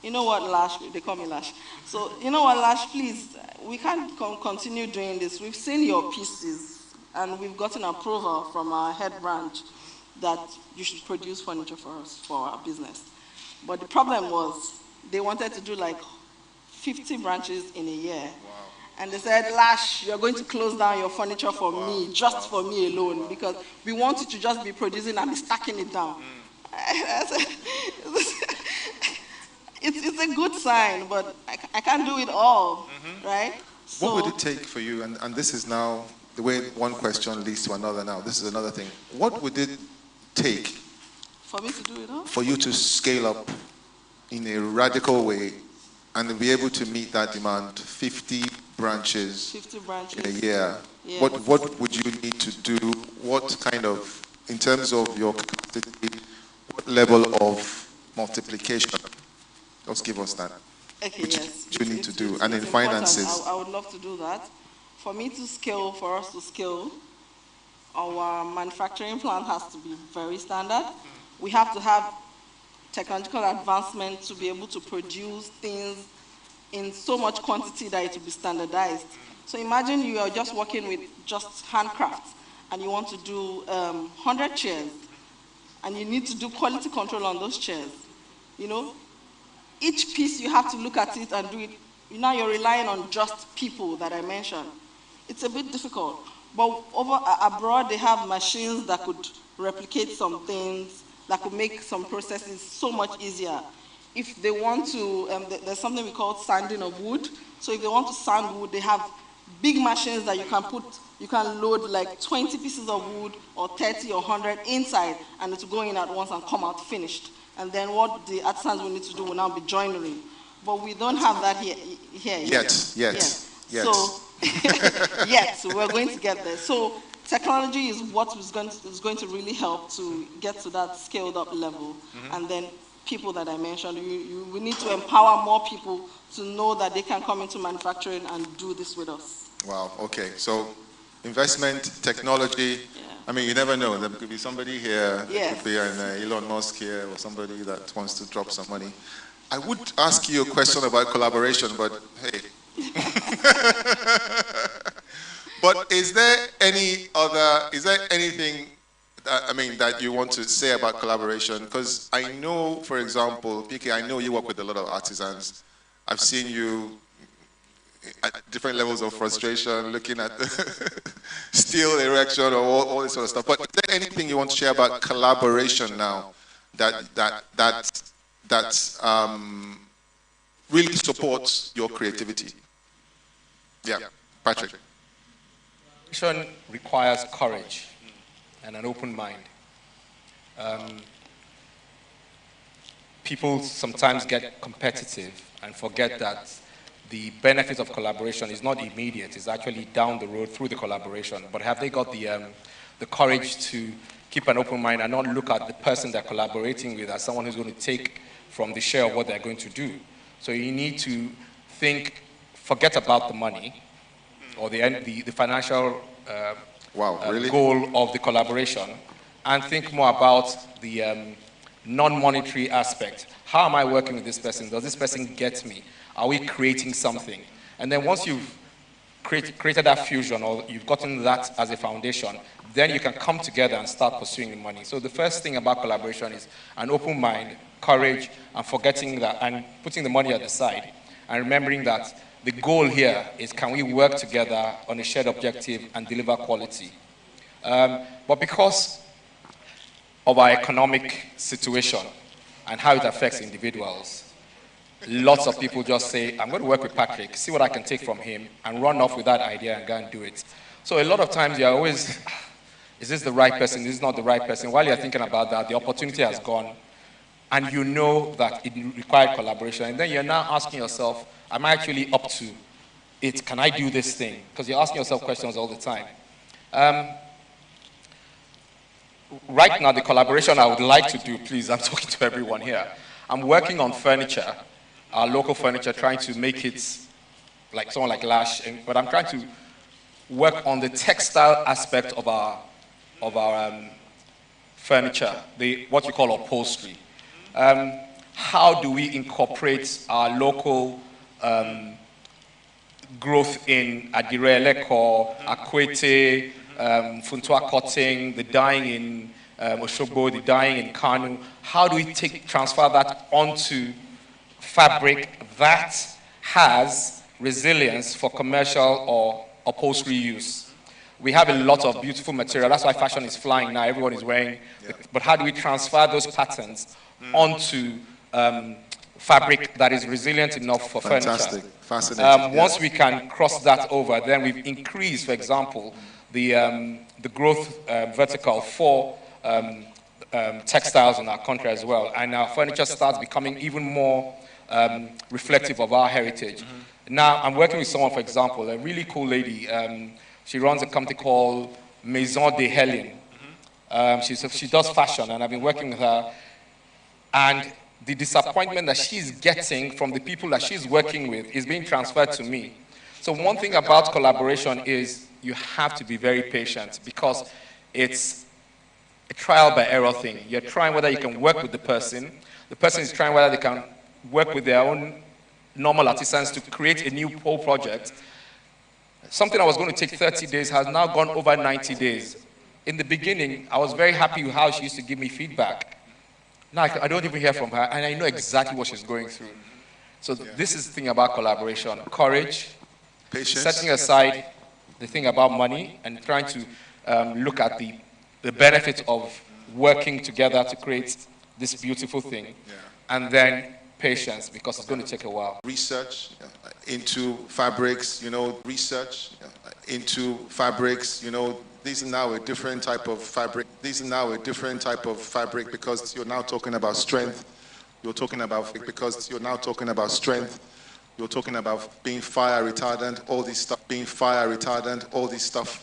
S2: you know what, Lash, they call me Lash. So, you know what, Lash, please, we can't continue doing this. We've seen your pieces, and we've gotten approval from our head branch that you should produce furniture for us, for our business. But the problem was, they wanted to do like 50 branches in a year. Wow. And they said, Lash, you're going to close down your furniture for me, just for me alone, because we want you to just be producing and be stacking it down. It's a good sign, but I can't do it all, right? So,
S1: what would it take for you, and this is now, the way one question leads to another now, this is another thing. What would it take
S2: for me to do it all? For
S1: you to scale up in a radical way and be able to meet that demand, 50 branches in a year? Yes. What would you need to do? What kind of, in terms of your capacity, what level of multiplication? Just give us that.
S2: Okay,
S1: which
S2: yes.
S1: you need to do. And in finances.
S2: I would love to do that. For me to scale, for us to scale, our manufacturing plant has to be very standard. We have to have technological advancement to be able to produce things in so much quantity that it will be standardized. So imagine you are just working with just handcrafts and you want to do 100 chairs and you need to do quality control on those chairs. You know, each piece you have to look at it and do it. Now you're relying on just people that I mentioned. It's a bit difficult. But abroad, they have machines that could replicate some things, that could make some processes so much easier. If they want to, there's something we call sanding of wood. So if they want to sand wood, they have big machines that you can load like 20 pieces of wood or 30 or 100 inside, and it will go in at once and come out finished. And then what the artisans will need to do will now be joinery. But we don't have that here yet. So, yet, we're going to get there. So technology is what is going to really help to get to that scaled up level. And then people that I mentioned, we need to empower more people to know that they can come into manufacturing and do this with us.
S1: Wow, okay. So investment, technology, I mean, you never know. There could be somebody here, there could be an Elon Musk here, or somebody that wants to drop some money. I would ask you a question about collaboration, but hey. But is there anything that you want to say about collaboration? Because I know, for example, PK, I know you work with a lot of artisans. I've seen you at different levels of frustration, looking at steel erection or all this sort of stuff. But is there anything you want to share about collaboration now that really supports your creativity? Yeah, Patrick.
S5: Collaboration requires courage and an open mind. People sometimes get competitive and forget that the benefit of collaboration is not immediate, it's actually down the road through the collaboration. But have they got the courage to keep an open mind and not look at the person they're collaborating with as someone who's going to take from the share of what they're going to do? So you need to think, forget about the money or the financial goal of the collaboration, and think more about the non-monetary aspect. How am I working with this person? Does this person get me? Are we creating something? And then once you've created that fusion, or you've gotten that as a foundation, then you can come together and start pursuing the money. So the first thing about collaboration is an open mind, courage, and forgetting that, and putting the money at the side, and remembering that the goal here is, can we work together on a shared objective and deliver quality? But because of our economic situation and how it affects individuals, lots of people just say, I'm going to work with Patrick, see what I can take from him, and run off with that idea and go and do it. So a lot of times you're always, is this the right person? Is this not the right person? While you're thinking about that, the opportunity has gone, and you know that it required collaboration. And then you're now asking yourself, am I actually up to it? Can I do this thing? Because you're asking yourself questions all the time. Right now, the collaboration I would like to do, please, I'm talking to everyone here. I'm working on furniture, our local furniture, trying to make it like someone like Lash, but I'm trying to work on the textile aspect of our furniture, what you call upholstery. How do we incorporate our local growth in Adire Eleko, Akwete, Funtua cutting, the dyeing in Oshobo, the dyeing in Kanu? How do we transfer that onto fabric that has resilience for commercial or upholstery use? We have a lot of beautiful material. That's why fashion is flying now. Everyone is wearing. But how do we transfer those patterns onto fabric that is resilient enough for furniture?
S1: Fascinating.
S5: Once we can cross that over, then we've increased, for example, the growth vertical for textiles in our country as well. And our furniture starts becoming even more reflective of our heritage. Now, I'm working with someone, for example, a really cool lady. She runs a company called Maison de Helen. She does fashion, and I've been working with her. And the disappointment that she's getting from the people that she's working with is being transferred to me. So one thing about collaboration is you have to be very patient, because it's a trial by error thing. You're trying whether you can work with the person is trying whether they can work with their own normal artisans to create a new whole project. Something that was going to take 30 days has now gone over 90 days. In the beginning, I was very happy with how she used to give me feedback. Now I don't even hear from her, and I know exactly what she's going through. So this is the thing about collaboration: courage,
S1: Patience.
S5: setting aside the thing about money, and trying to look at the benefit of working together to create this beautiful thing, and then patience, because it's going to take a while.
S1: Research into fabrics, research into fabrics, these are now a different type of fabric. These are now a different type of fabric, because you're now talking about strength. You're talking about, because you're now talking about strength. You're talking about being fire retardant, all this stuff, being fire retardant, all this stuff.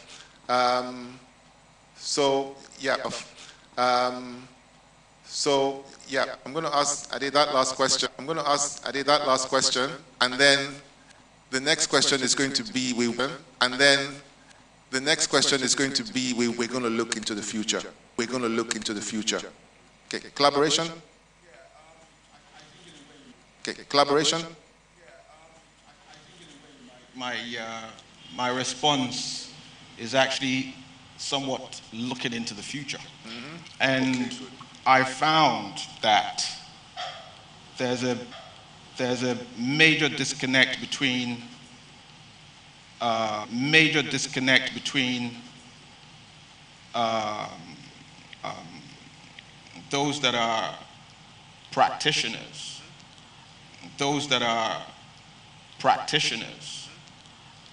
S1: So yeah, I'm going to ask Ade that last question. And then the next question is going to be, we're going to look into the future. We're going to look into the future. Okay, collaboration? Okay, collaboration?
S3: My response is actually somewhat looking into the future. And I found that there's a major disconnect between those that are practitioners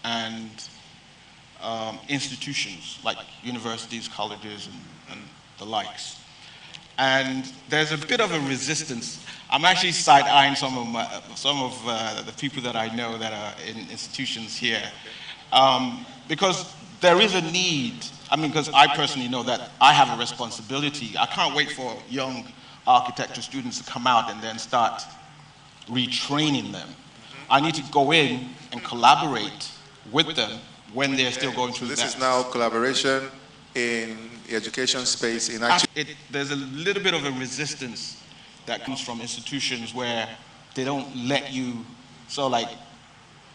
S3: and institutions like universities, colleges, and the likes. And there's a bit of a resistance. I'm actually side-eyeing some of the people that I know that are in institutions here, because there is a need. I mean, because I personally know that I have a responsibility. I can't wait for young architecture students to come out and then start retraining them. I need to go in and collaborate with them when they're still going through that.
S1: This is now collaboration in the education space.
S3: There's a little bit of a resistance that comes from institutions where they don't let you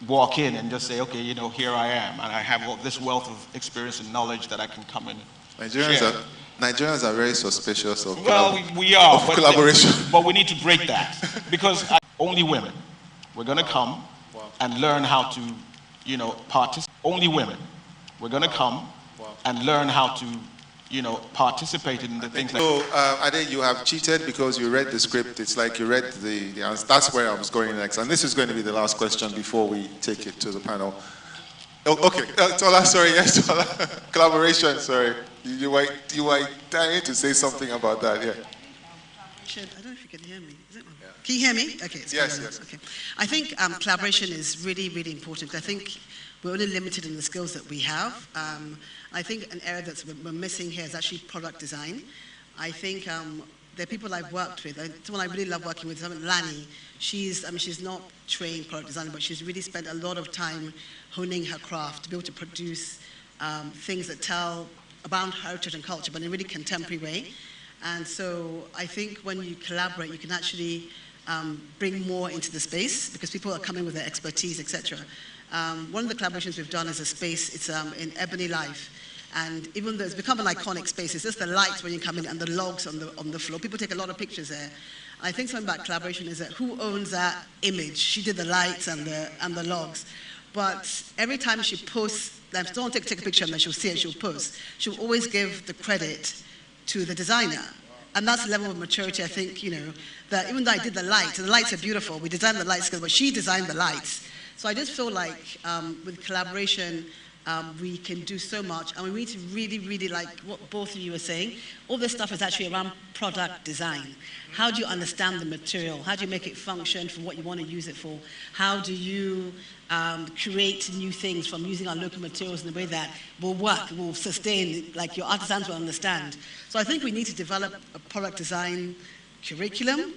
S3: walk in and just say, okay, here I am, and I have this wealth of experience and knowledge that I can come and share.
S1: Nigerians are very suspicious of
S3: we are,
S1: collaboration.
S3: But we need to break that, because only women. We're going to come and learn how to, participate. Only women. We're going to come and learn how to, participate in the things.
S1: So, Ade, you have cheated because you read the script. It's like you read the answer. That's where I was going next. And this is going to be the last question before we take it to the panel. Oh, okay, Tola, sorry, yes, Tola. Collaboration, sorry. You were dying to say something about that, yeah.
S4: I don't know if you can hear me. Is it? Yeah. Can you hear me? Okay.
S1: Yes.
S4: Okay. I think collaboration is really, really important. I think we're only limited in the skills that we have. I think an area that we're missing here is actually product design. I think there are people I've worked with. Someone I really love working with, Lani. She's not trained product designer, but she's really spent a lot of time honing her craft to be able to produce things that tell about heritage and culture, but in a really contemporary way. And so I think when you collaborate, you can actually bring more into the space because people are coming with their expertise, etc. One of the collaborations we've done is a space, it's in Ebony Life. And even though it's become an iconic space, it's just the lights when you come in and the logs on the floor. People take a lot of pictures there. I think something about collaboration is that who owns that image? She did the lights and the logs. But every time she posts, don't take a picture and then she'll see it, she'll post. She'll always give the credit to the designer. And that's the level of maturity, I think, that even though I did the lights, and the lights are beautiful, we designed the lights, but she designed the lights. So I just feel like with collaboration, we can do so much, and we need to really, really, like what both of you were saying, all this stuff is actually around product design. How do you understand the material? How do you make it function for what you want to use it for? How do you create new things from using our local materials in a way that will work, will sustain, like your artisans will understand? So I think we need to develop a product design curriculum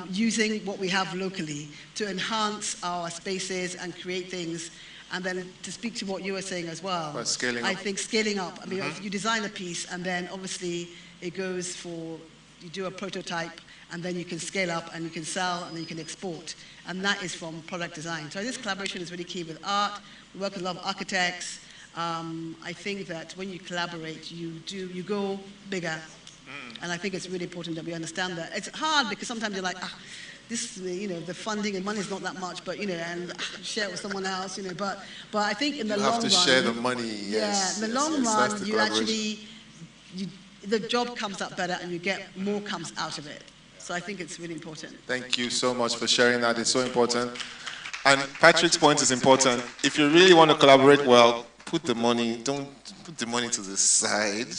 S4: using what we have locally to enhance our spaces and create things. And then to speak to what you were saying as well,
S1: scaling up.
S4: I think scaling up. I mean, you design a piece, and then obviously it goes for, you do a prototype, and then you can scale up, and you can sell, and then you can export. And that is from product design. So this collaboration is really key with art. We work with a lot of architects. I think that when you collaborate, you go bigger. And I think it's really important that we understand that. It's hard because sometimes you're like, this, the funding and money is not that much, but, and share it with someone else, but I think in the long run... You have to
S1: share the money, yes.
S4: Yeah, in the long run, you actually, the job comes up better and you get more comes out of it. So I think it's really important.
S1: Thank you so much for sharing that. It's so important. And Patrick's point is important. If you really want to collaborate well, don't put the money to the side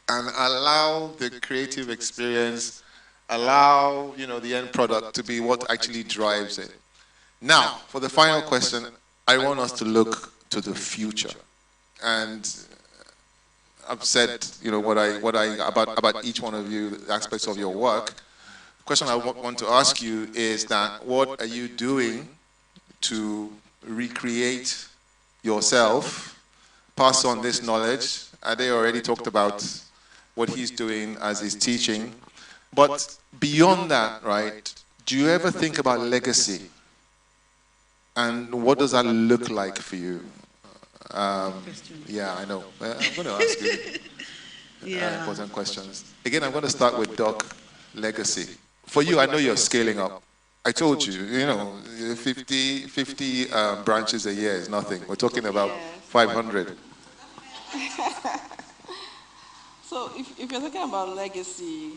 S1: and allow the creative experience, allow the end product to be what actually drives it. Now, for the final question, I want us to look to the future. And I've said about each one of you, the aspects of your work. The question I want to ask you is that what are you doing to recreate yourself, pass on this knowledge? Ade already talked about what he's doing as he's teaching. But beyond that, right, do you ever think about legacy? And what does that look like for you? Yeah, I know. I'm going to ask you important questions. Again, I'm going to start with Doc, legacy. For you, I know you're scaling up. I told you, 50 branches a year is nothing. We're talking about 500.
S2: So if you're talking about legacy,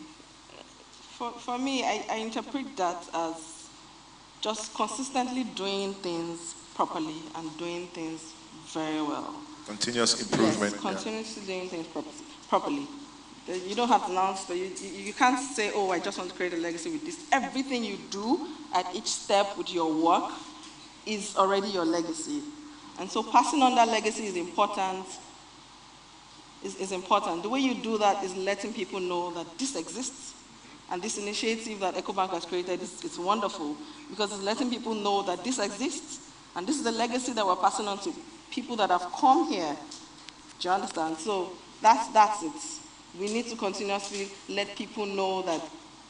S2: for me, I interpret that as just consistently doing things properly and doing things very well.
S1: Continuous improvement.
S2: Yes, continuously doing things properly. You don't have to announce, but you can't say, oh, I just want to create a legacy with this. Everything you do at each step with your work is already your legacy. And so passing on that legacy is important. Is important. The way you do that is letting people know that this exists. And this initiative that EcoBank has created is wonderful because it's letting people know that this exists. And this is the legacy that we're passing on to people that have come here. Do you understand? So that's it. We need to continuously let people know that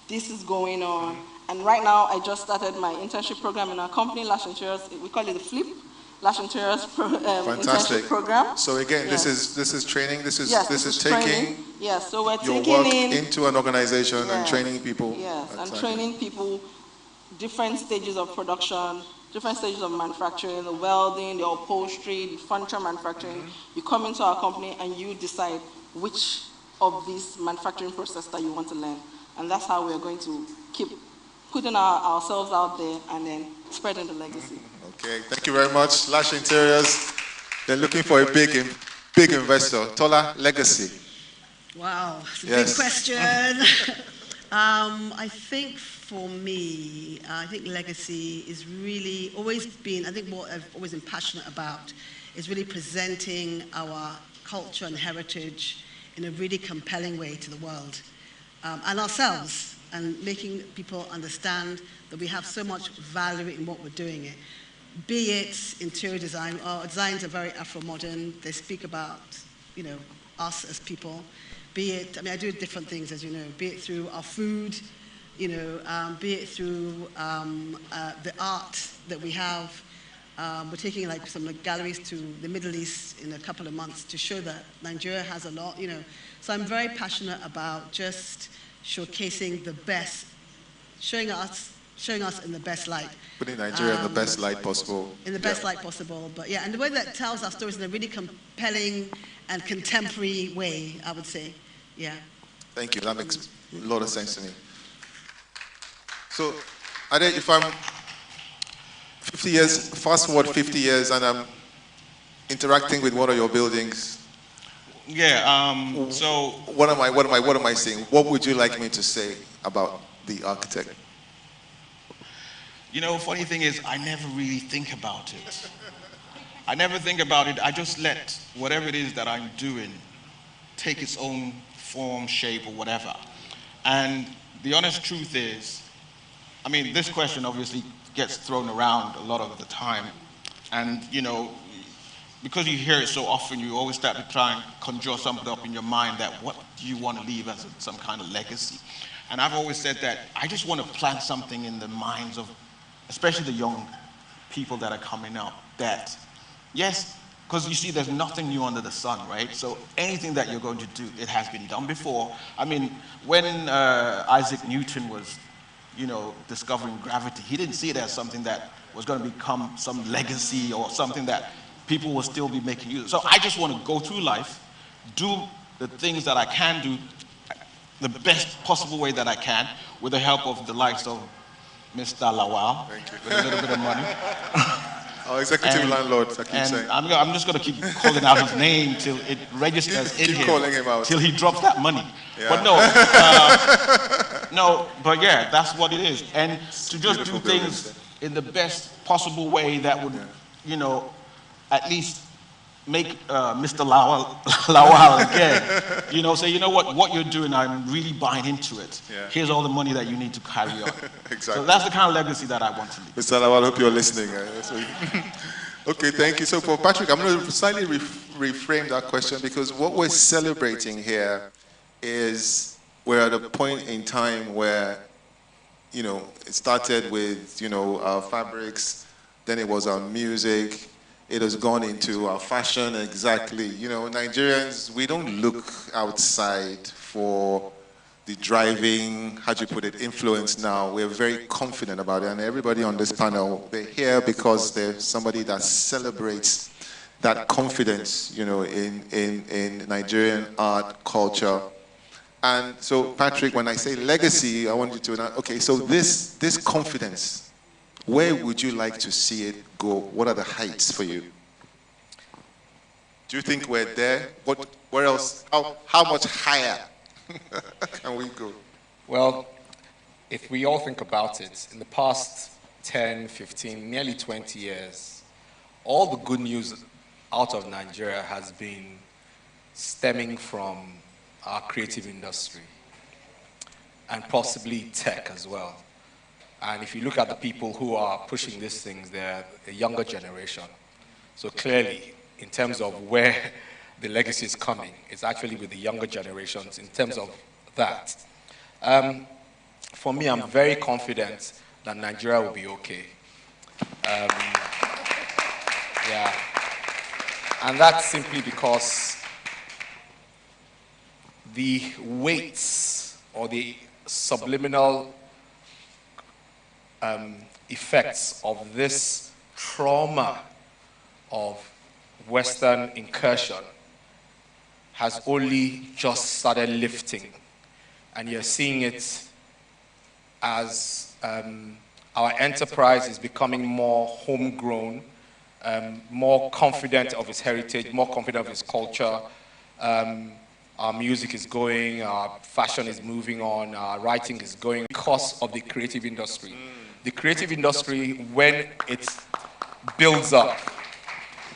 S2: this is going on. And right now, I just started my internship program in our company, Lash Interiors. We call it the FLIP, Lash Interiors internship program.
S1: So again, this is training. This is taking
S2: training. Yes, so we're
S1: your
S2: taking
S1: work into an organization and training people.
S2: Yes, and training people, different stages of production, different stages of manufacturing, the welding, the upholstery, the furniture manufacturing. You come into our company and you decide which of these manufacturing processes that you want to learn. And that's how we're going to keep putting ourselves out there and then spreading the legacy.
S1: Okay, thank you very much. Lash Interiors, they're looking for a big investor. Tola, legacy.
S4: Wow, it's a
S1: Yes.
S4: big question. I think for me, I think legacy is really always been, I think what I've always been passionate about is really presenting our culture and heritage in a really compelling way to the world and ourselves, and making people understand that we have so much value in what we're doing. Be it interior design, our designs are very Afro-modern. They speak about, us as people. Be it, I do different things, as you know, be it through our food, be it through the art that we have. We're taking some galleries to the Middle East in a couple of months to show that Nigeria has a lot, So I'm very passionate about just showcasing the best, showing us in the best light.
S1: Putting Nigeria in the best light possible.
S4: In the best light possible, but yeah, and the way that tells our stories in a really compelling and contemporary way, I would say, yeah.
S1: Thank you, that makes a lot of sense to me. So, Ade, if I'm 50 years, fast forward 50 years, and I'm interacting with one of your buildings.
S3: Yeah, so...
S1: What am I saying? What would you like me to say about the architect?
S3: Funny thing is, I never really think about it. I never think about it. I just let whatever it is that I'm doing take its own form, shape, or whatever. And the honest truth is, this question obviously gets thrown around a lot of the time. And, because you hear it so often, you always start to try and conjure something up in your mind that what do you want to leave as some kind of legacy? And I've always said that I just want to plant something in the minds of, especially the young people that are coming up, that, yes, because you see, there's nothing new under the sun, right? So anything that you're going to do, it has been done before. When Isaac Newton was, discovering gravity, he didn't see it as something that was going to become some legacy or something that people will still be making use of. So I just want to go through life, do the things that I can do the best possible way that I can, with the help of the likes of Mr. Lawal, with a little bit of money.
S1: Our executive landlord, I keep saying.
S3: I'm just going to keep calling out his name till it registers in him.
S1: Calling him out.
S3: Till he drops that money.
S1: Yeah.
S3: But but yeah, that's what it is. And to just do things in the best possible way that would, at least make Mr. Lawal again, say, what you're doing, I'm really buying into it.
S1: Yeah.
S3: Here's all the money that you need to carry on.
S1: Exactly.
S3: So that's the kind of legacy that I want to leave.
S1: Mr. Lawal, I hope you're listening. Okay, thank you. So for Patrick, I'm going to slightly reframe that question, because what we're celebrating here is we're at a point in time where, it started with, our fabrics, then it was our music. It has gone into our fashion, exactly. Nigerians, we don't look outside for the driving, how do you put it, influence now. We're very confident about it. And everybody on this panel, they're here because there's somebody that celebrates that confidence, in Nigerian art, culture. And so, Patrick, when I say legacy, I want you to know, okay, so this confidence, where would you like to see it go? What are the heights for you? Do you think we're there? Where else? How much higher can we go?
S5: Well, if we all think about it, in the past 10, 15, nearly 20 years, all the good news out of Nigeria has been stemming from our creative industry and possibly tech as well. And if you look at the people who are pushing these things, they're a younger generation. So clearly, in terms of where the legacy is coming, it's actually with the younger generations in terms of that. For me, I'm very confident that Nigeria will be okay. Yeah. And that's simply because the weights or the subliminal effects of this trauma of Western incursion has only just started lifting. And you're seeing it as our enterprise is becoming more homegrown, more confident of its heritage, more confident of its culture. Our music is going, our fashion is moving on, our writing is going because of the creative industry. The creative industry, when it builds up,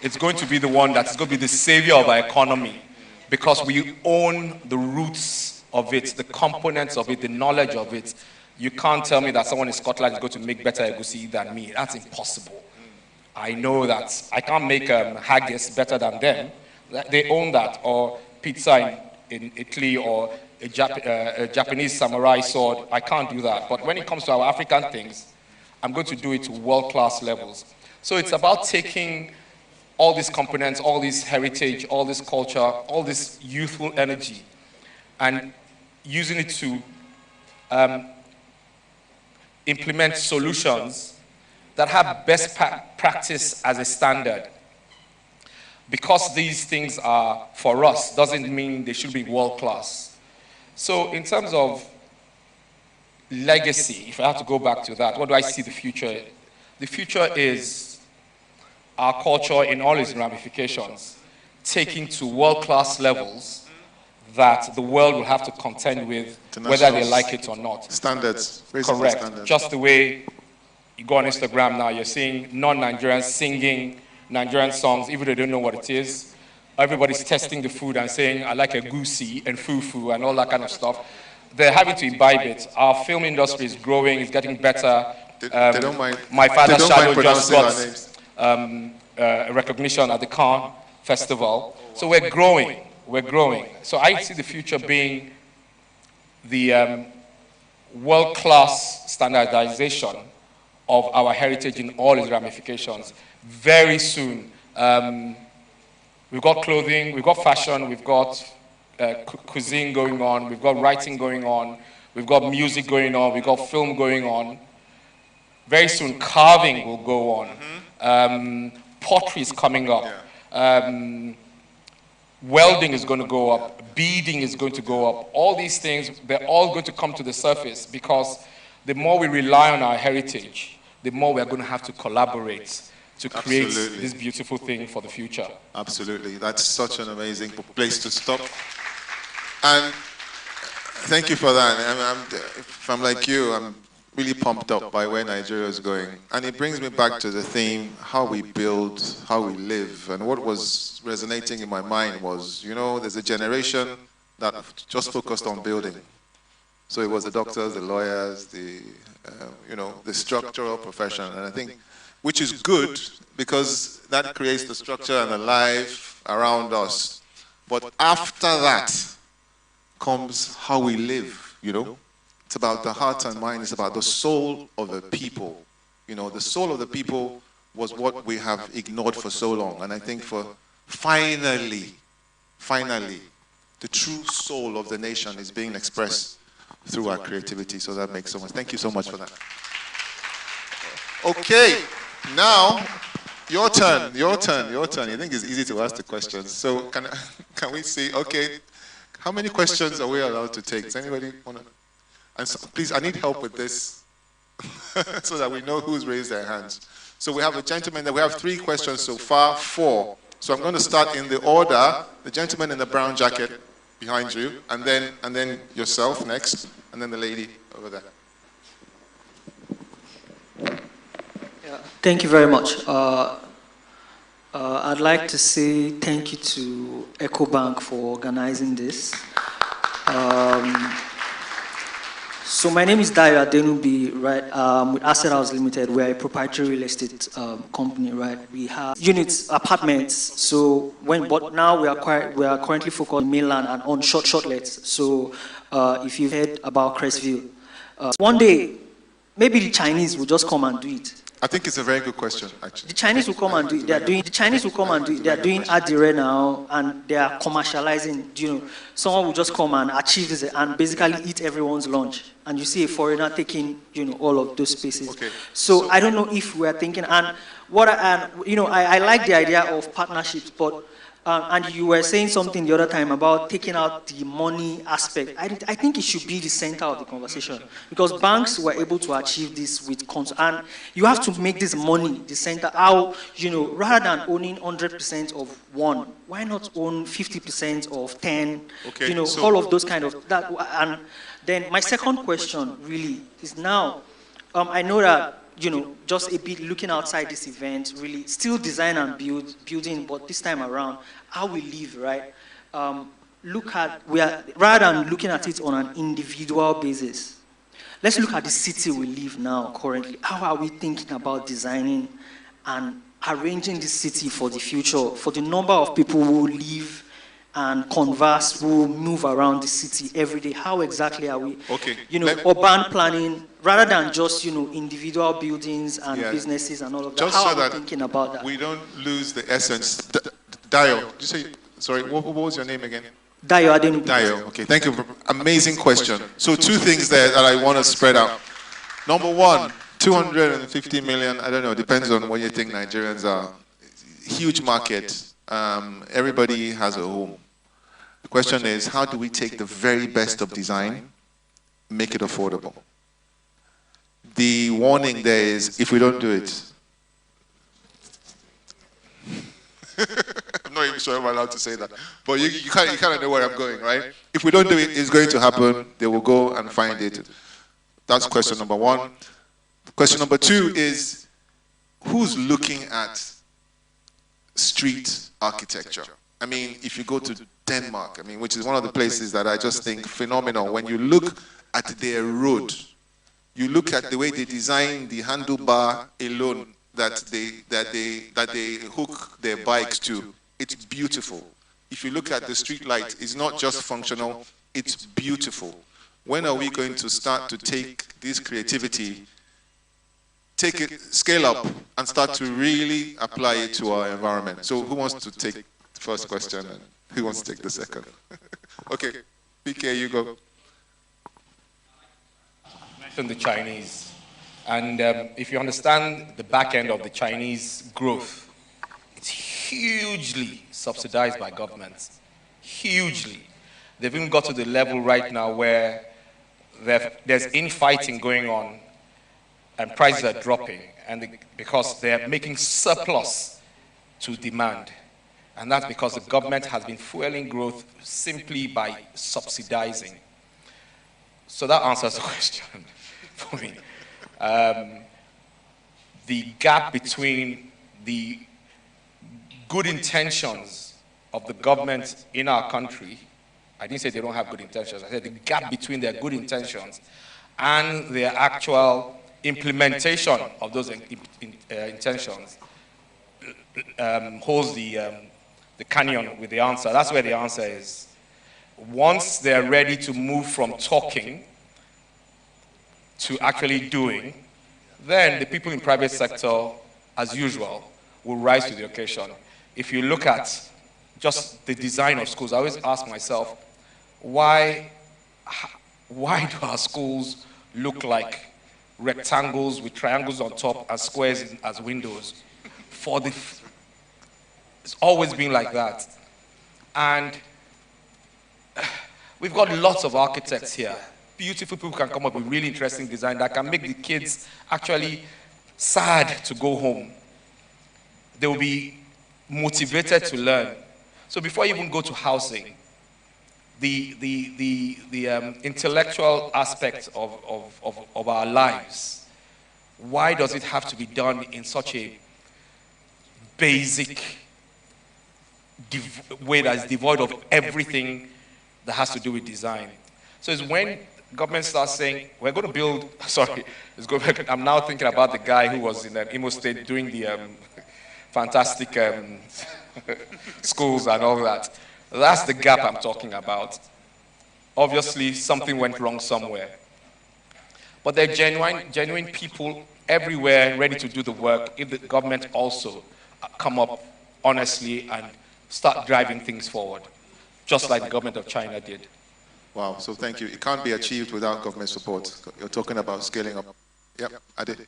S5: it's going to be the one that's going to be the savior of our economy because we own the roots of it, the components of it, the knowledge of it. You can't tell me that someone in Scotland is going to make better egusi than me. That's impossible. I know that I can't make haggis better than them. They own that. Or pizza in Italy, or a Japanese samurai sword. I can't do that. But when it comes to our African things, I'm going to do it to world-class levels. So it's about taking all these components, all this heritage, all this culture, all this youthful energy, and using it to implement solutions that have best practice as a standard. Because these things are for us doesn't mean they should be world-class. So in terms of legacy, if I have to go back to that, what do I see the future? The future is our culture in all its ramifications, taking to world-class levels that the world will have to contend with, whether they like it or not.
S1: Standards.
S5: Correct.
S1: Standards.
S5: Just the way you go on Instagram now, you're seeing non-Nigerians singing Nigerian songs, even though they don't know what it is. Everybody's testing the food and saying, I like a goosey and fufu and all that kind of stuff. They're having to imbibe it. Our film industry is growing, it's getting better.
S1: They don't mind.
S5: My father's shadow just
S1: names.
S5: got recognition at the Cannes Festival. So we're growing, So I see the future being the world-class standardization of our heritage in all its ramifications. Very soon, we've got clothing, we've got fashion, we've got cuisine going on, we've got writing going on, we've got music going on, we've got film going on. Very soon, carving will go on. Pottery is coming up. Welding is going to go up. Beading is going to go up. All these things, they're all going to come to the surface because the more we rely on our heritage, the more we're going to have to collaborate to create this beautiful thing for the future.
S1: Absolutely. That's such an amazing place to stop. And thank you for that. If I'm like you, I'm really pumped up by where Nigeria is going. And it brings me back to the theme, how we build, how we live. And what was resonating in my mind was, you know, there's a generation that just focused on building. So it was the doctors, the lawyers, the, you know, the structural profession. And I think, which is good, because that creates the structure and the life around us. But after that comes how we live, you know. It's about the heart and mind. It's about the soul of the people. You know, the soul of the people was what we have ignored for so long. And I think for finally, the true soul of the nation is being expressed through our creativity. So that makes so much. Thank you so much for that. Okay, now your turn. You think it's easy to ask the questions. So can we see? Okay, how many questions are we allowed to take? Does anybody want to? And so, please, I need help with this so that we know who's raised their hands. So we have a gentleman we have 3 questions so far, 4. So I'm going to start in the order. The gentleman in the brown jacket behind you, and then yourself next, and then the lady over there.
S6: Yeah, thank you very much. I'd like to say thank you to EcoBank for organizing this. So my name is Dayo Adenubi, right? With Asset House Limited, we're a proprietary real estate company, right? We have units, apartments. So but now we are currently focused on mainland and on shortlets. So if you've heard about Crestview, one day maybe the Chinese will just come and do it.
S1: I think it's a very good question, actually.
S6: The Chinese will come and do it. They are doing. The Chinese will come and do it. They are doing Adire now, and they are commercializing. You know, someone will just come and achieve this and basically eat everyone's lunch. And you see a foreigner taking, you know, all of those spaces.
S1: Okay.
S6: So I don't know if we are thinking. And what I like the idea of partnerships, but. And you were saying something the other time about taking out the money aspect. I think it should be the center of the conversation, because banks were able to achieve this with and you have to make this money the center. How, you know, rather than owning 100% of one, why not own 50% of 10?
S1: Okay,
S6: you know,
S1: so
S6: all of those kind of that. And then my second question really is now, I know that, you know, just a bit looking outside this event, really still design and building, but this time around, how we live, right? Rather than looking at it on an individual basis, let's look at the city we live now currently. How are we thinking about designing and arranging the city for the future, for the number of people who live and converse, who move around the city every day? How exactly are we, you know, urban planning, rather than just, you know, individual buildings and businesses and all of that?
S1: Just
S6: how
S1: so
S6: are
S1: that
S6: we thinking about that?
S1: we don't lose the essence. Dio, did you say, sorry, what was your name again?
S6: Dio, I didn't.
S1: Dio, okay, thank you. Amazing question. So two things there that I want to spread out. Number one, 250 million, I don't know, depends on what you think Nigerians are. Huge market. Everybody has a home. The question is, how do we take the very best of design, make it affordable? The warning there is, if we don't do it, I'm not even sure I'm allowed to say that, but you kind of know where I'm going, right? If we don't do it, it's going to happen. They will go and find it. That's question number one. Question number two is, who's looking at street architecture? I mean, if you go to Denmark, I mean, which is one of the places that I just think phenomenal. When you look at their road, you look at the way they design the handlebar alone that they hook their bikes to. It's beautiful. If you look at the street light, it's not just functional, it's beautiful. When are we going to start to take this creativity, take it, scale up, and start to really apply it to our environment? So who wants to take the first question and who wants to take the second? Okay, PK, you go.
S5: Mentioned the Chinese. And if you understand the back end of the Chinese growth, it's hugely subsidized by governments. Hugely. They've even got to the level right now where there's infighting going on and prices are dropping, and because they're making surplus to demand. And that's because the government has been fueling growth simply by subsidizing. So that answers the question for me. The gap between the good intentions of the government in our country, I didn't say they don't have good intentions, I said the gap between their good intentions and their actual implementation of those intentions holds the canyon with the answer. That's where the answer is. Once they're ready to move from talking to actually doing, then the people in private sector, as usual, will rise to the occasion. If you look at just the design of schools, I always ask myself, why do our schools look like rectangles with triangles on top and squares as windows? It's always been like that. And we've got lots of architects here. Beautiful people can come up with really interesting design that can make the kids actually sad to go home. They will be motivated to learn. So before you even go to housing, the intellectual aspect of our lives, why does it have to be done in such a basic way that is devoid of everything that has to do with design? So it's when government starts saying, we're going to build, sorry, I'm now thinking about the guy who was in Imo State doing the fantastic schools and all that. That's the gap I'm talking about. Obviously, something went wrong somewhere. But they're genuine people everywhere ready to do the work if the government also come up honestly and start driving things forward, just like the government of China did.
S1: Wow, so thank you. It can't be achieved without government support. You're talking about scaling up. Yep, I did.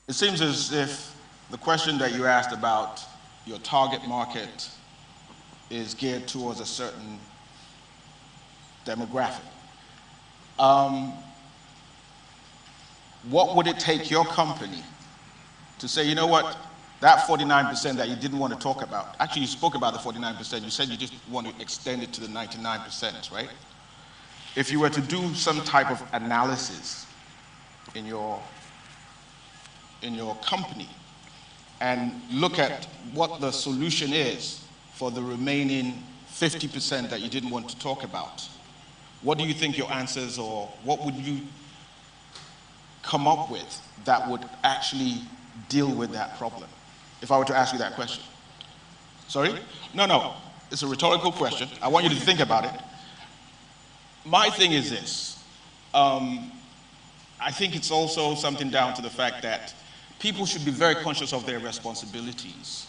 S3: It seems as if the question that you asked about your target market is geared towards a certain demographic. What would it take your company to say, you know what, that 49% that you didn't want to talk about, actually you spoke about the 49%, you said you just want to extend it to the 99%, right? If you were to do some type of analysis in your company and look at what the solution is for the remaining 50% that you didn't want to talk about, what do you think your answers, or what would you come up with that would actually deal with that problem? If I were to ask you that question. Sorry? No, it's a rhetorical question. I want you to think about it. My thing is this. I think it's also something down to the fact that people should be very conscious of their responsibilities,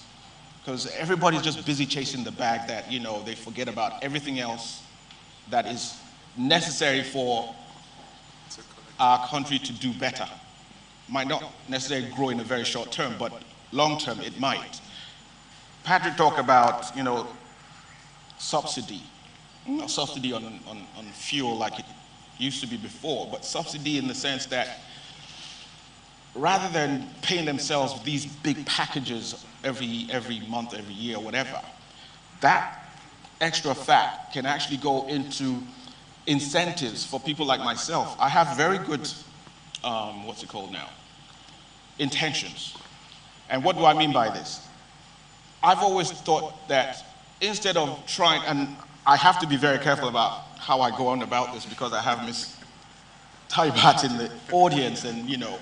S3: because everybody's just busy chasing the bag that, you know, they forget about everything else that is necessary for our country to do better. Might not necessarily grow in a very short term, but long term it might. Patrick talked about, you know, subsidy. Not subsidy on fuel like it used to be before, but subsidy in the sense that rather than paying themselves these big packages every month, every year, whatever, that extra fat can actually go into incentives for people like myself. I have very good, what's it called now? Intentions. And what do I mean by this? I've always thought that instead of trying, and I have to be very careful about how I go on about this because I have Miss Taibat in the audience, and you know,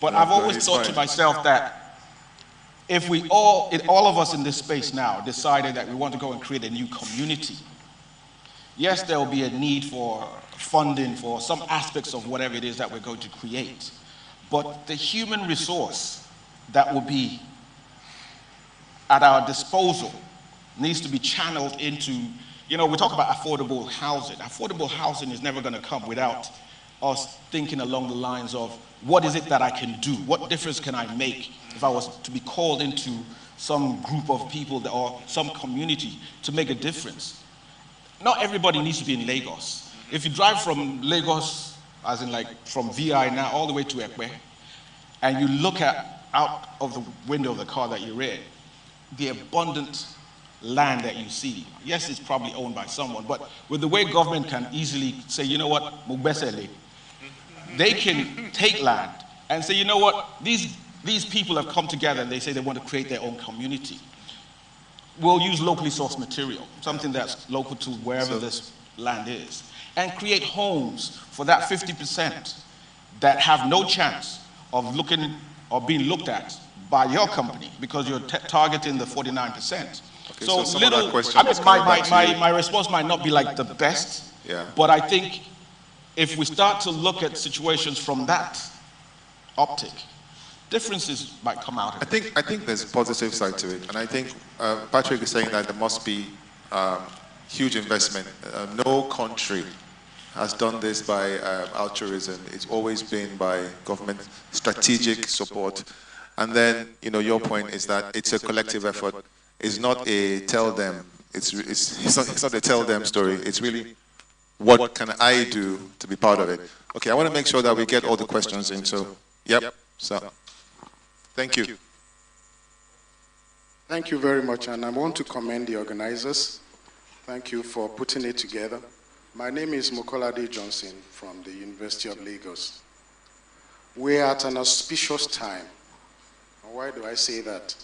S3: but I've always thought to myself that if we all of us in this space now decided that we want to go and create a new community, yes, there will be a need for funding for some aspects of whatever it is that we're going to create, but the human resource that will be at our disposal needs to be channeled into, you know, we talk about affordable housing. Affordable housing is never going to come without us thinking along the lines of what is it that I can do? What difference can I make if I was to be called into some group of people or some community to make a difference? Not everybody needs to be in Lagos. If you drive from Lagos, as in like from VI now all the way to Ekwe, and you look out of the window of the car that you're in, the abundant land that you see, yes, it's probably owned by someone, but with the way government can easily say, you know what, Mugbesele, they can take land and say, you know what, these people have come together and they say they want to create their own community. We'll use locally sourced material, something that's local to wherever this land is, and create homes for that 50% that have no chance of looking or being looked at by your company because you're targeting the 49%.
S1: Okay,
S3: so
S1: some
S3: little,
S1: of that question is
S3: my response might not be like the best,
S1: yeah,
S3: but I think if we start to look at situations from that optic, differences might come out of it.
S1: I think there's a positive side to it, and I think Patrick is saying that there must be huge investment. No country has done this by altruism. It's always been by government strategic support. And then, you know, your point is that it's a collective effort. It's not a tell them. It's not a tell them story. It's really what can I do to be part of it. Okay, I want to make sure that we get all the questions in. So, yep. So, thank you.
S7: Thank you very much, and I want to commend the organizers. Thank you for putting it together. My name is Mokolade Johnson from the University of Lagos. We're at an auspicious time. Why do I say that?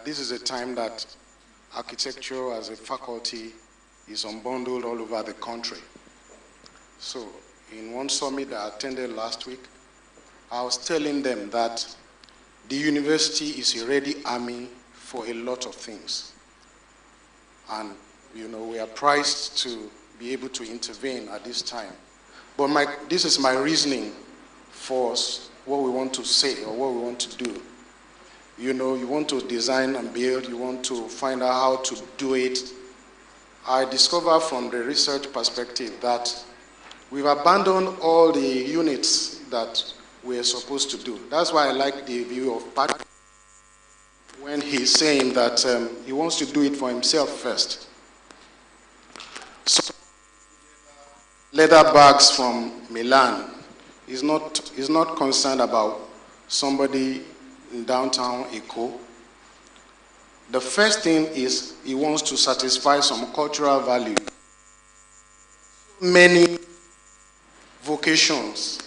S7: This is a time that architecture as a faculty is unbundled all over the country. So in one summit that I attended last week, I was telling them that the university is a ready army for a lot of things. And, you know, we are prized to be able to intervene at this time. But this is my reasoning for what we want to say or what we want to do. You know, you want to design and build, you want to find out how to do it. I discovered from the research perspective that we've abandoned all the units that we're supposed to do. That's why I like the view of Pat when he's saying that he wants to do it for himself first. So, leather bags from Milan. He's not concerned about somebody in downtown Eko. The first thing is he wants to satisfy some cultural value. Many vocations,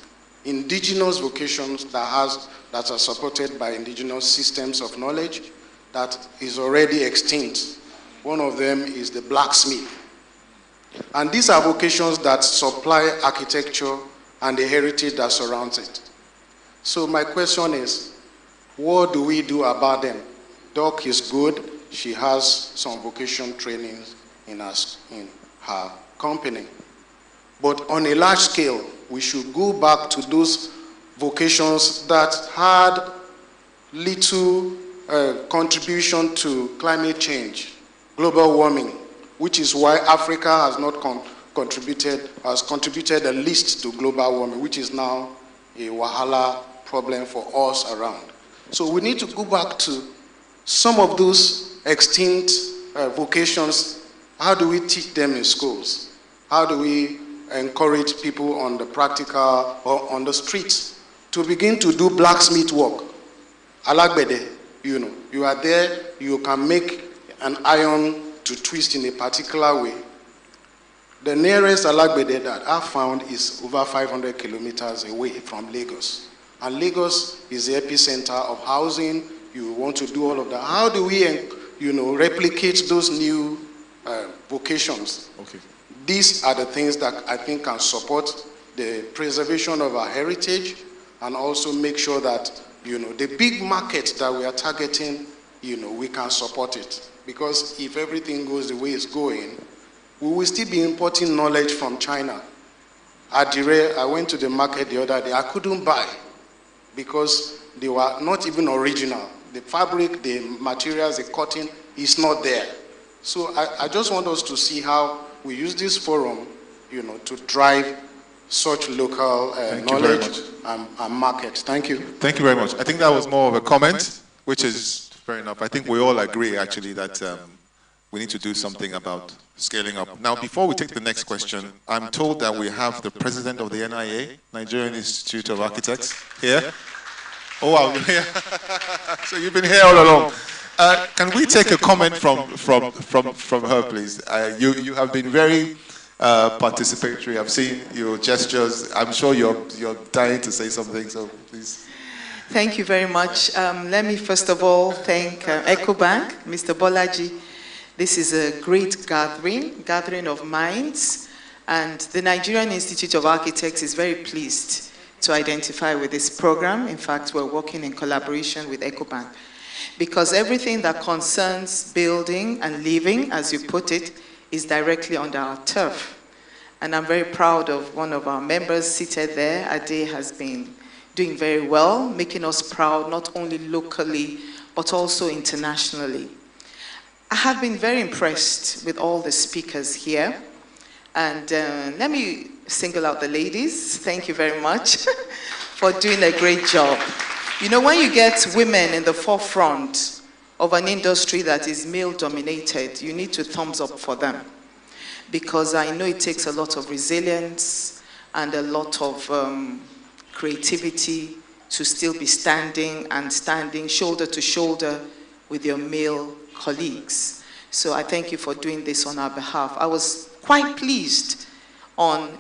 S7: indigenous vocations that are supported by indigenous systems of knowledge that is already extinct. One of them is the blacksmith. And these are vocations that supply architecture and the heritage that surrounds it. So my question is, what do we do about them? Doc is good. She has some vocation training in her company. But on a large scale, we should go back to those vocations that had little contribution to climate change, global warming, which is why Africa has not contributed the least to global warming, which is now a wahala problem for us around. So we need to go back to some of those extinct vocations. How do we teach them in schools? How do we encourage people on the practical or on the streets to begin to do blacksmith work? Alagbede, you know, you are there, you can make an iron to twist in a particular way. The nearest Alagbede that I found is over 500 kilometers away from Lagos. And Lagos is the epicenter of housing. You want to do all of that. How do we, replicate those new vocations? Okay. These are the things that I think can support the preservation of our heritage and also make sure that, the big market that we are targeting, we can support it. Because if everything goes the way it's going, we will still be importing knowledge from China. Adire, I went to the market the other day, I couldn't buy because they were not even original. The fabric, the materials, the cotton is not there. So I just want us to see how we use this forum, to drive such local knowledge and market. Thank you.
S8: Thank you very much. I think that was more of a comment, which is fair enough. I think we all agree, actually, that we need to do something about scaling up. Now, before we take the next question, I'm told that we have the president of the NIA, Nigerian Institute of Architects, here. Oh, wow. So you've been here all along. Can we take a comment from her, please? You have been very participatory. I've seen your gestures. I'm sure you're dying to say something, so please.
S9: Thank you very much. Let me first of all thank EcoBank, Mr. Bolaji. This is a great gathering of minds, and the Nigerian Institute of Architects is very pleased to identify with this program. In fact, we're working in collaboration with EcoBank because everything that concerns building and living, as you put it, is directly under our turf. And I'm very proud of one of our members seated there. Ade has been doing very well, making us proud not only locally, but also internationally. I have been very impressed with all the speakers here. And let me single out the ladies. Thank you very much for doing a great job. When you get women in the forefront of an industry that is male-dominated, you need to thumbs up for them. Because I know it takes a lot of resilience and a lot of creativity to still be standing shoulder to shoulder with your male colleagues. So I thank you for doing this on our behalf. I was quite pleased on,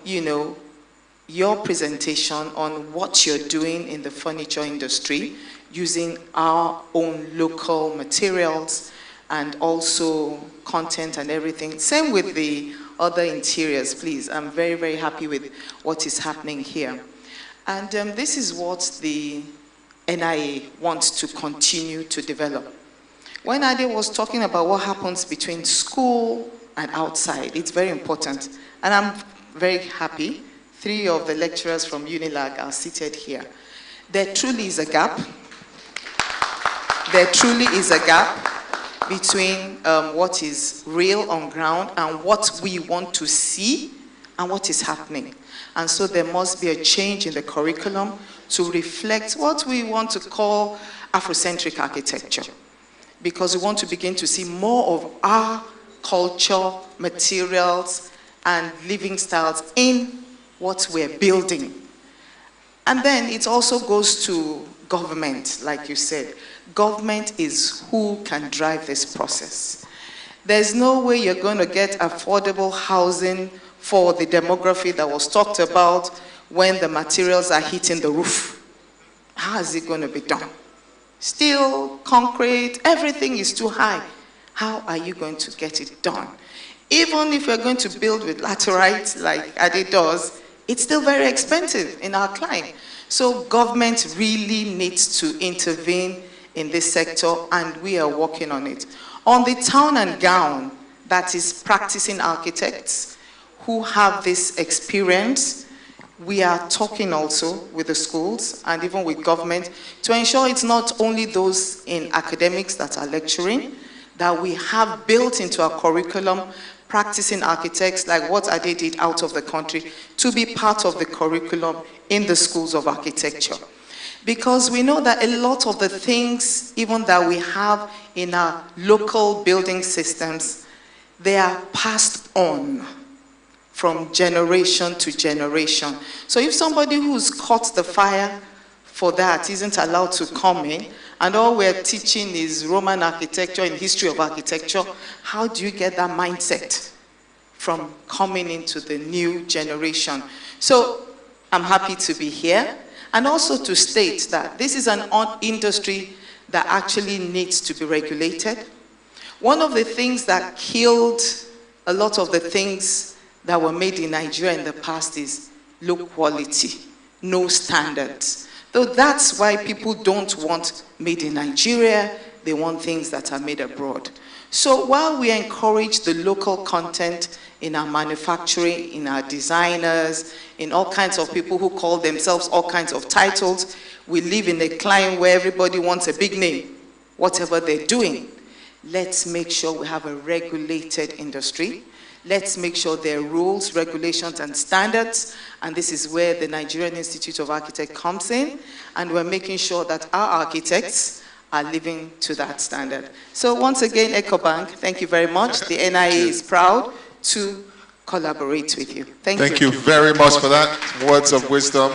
S9: your presentation on what you're doing in the furniture industry using our own local materials and also content and everything. Same with the other interiors, please. I'm very, very happy with what is happening here. And this is what the NIA wants to continue to develop. When Ade was talking about what happens between school and outside, it's very important. And I'm very happy. 3 of the lecturers from UNILAG are seated here. There truly is a gap. There truly is a gap between what is real on ground and what we want to see and what is happening. And so there must be a change in the curriculum to reflect what we want to call Afrocentric architecture, because we want to begin to see more of our culture, materials, and living styles in what we're building. And then it also goes to government, like you said. Government is who can drive this process. There's no way you're going to get affordable housing for the demography that was talked about when the materials are hitting the roof. How is it going to be done? Steel, concrete, everything is too high. How are you going to get it done? Even if you're going to build with laterite, like Ade does, it's still very expensive in our climate. So government really needs to intervene in this sector, and we are working on it. On the town and gown, that is practicing architects who have this experience, we are talking also with the schools and even with government to ensure it's not only those in academics that are lecturing, that we have built into our curriculum practicing architects like what Ade did out of the country to be part of the curriculum in the schools of architecture. Because we know that a lot of the things, even that we have in our local building systems, they are passed on from generation to generation. So if somebody who's caught the fire for that isn't allowed to come in, and all we're teaching is Roman architecture and history of architecture, how do you get that mindset from coming into the new generation? So I'm happy to be here, and also to state that this is an industry that actually needs to be regulated. One of the things that killed a lot of the things that were made in Nigeria in the past is low quality, no standards. So that's why people don't want made in Nigeria, they want things that are made abroad. So while we encourage the local content in our manufacturing, in our designers, in all kinds of people who call themselves all kinds of titles, we live in a climate where everybody wants a big name, whatever they're doing. Let's make sure we have a regulated industry. Let's make sure there are rules, regulations, and standards. And this is where the Nigerian Institute of Architects comes in. And we're making sure that our architects are living to that standard. So once again, EcoBank, thank you very much. The NIA is proud to collaborate with you. Thank you.
S8: You very much for that. Words of wisdom.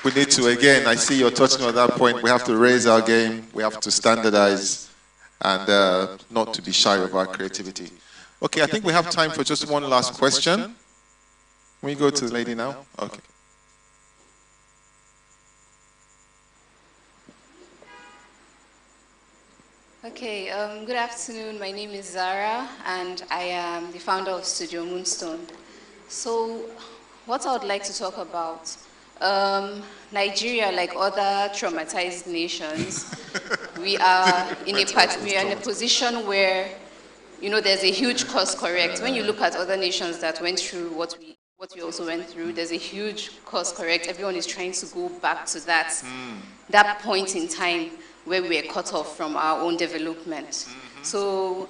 S8: We need to, again, I see you're touching on that point. We have to raise our game. We have to standardize and not to be shy of our creativity. Okay, I think we have time for just one last question. Can we go to the lady now? Okay.
S10: Okay, good afternoon. My name is Zara, and I am the founder of Studio Moonstone. So, what I would like to talk about, Nigeria, like other traumatized nations, we are in a position where, you know, there's a huge course correct. When you look at other nations that went through what we also went through, there's a huge course correct. Everyone is trying to go back to that point in time where we were cut off from our own development. So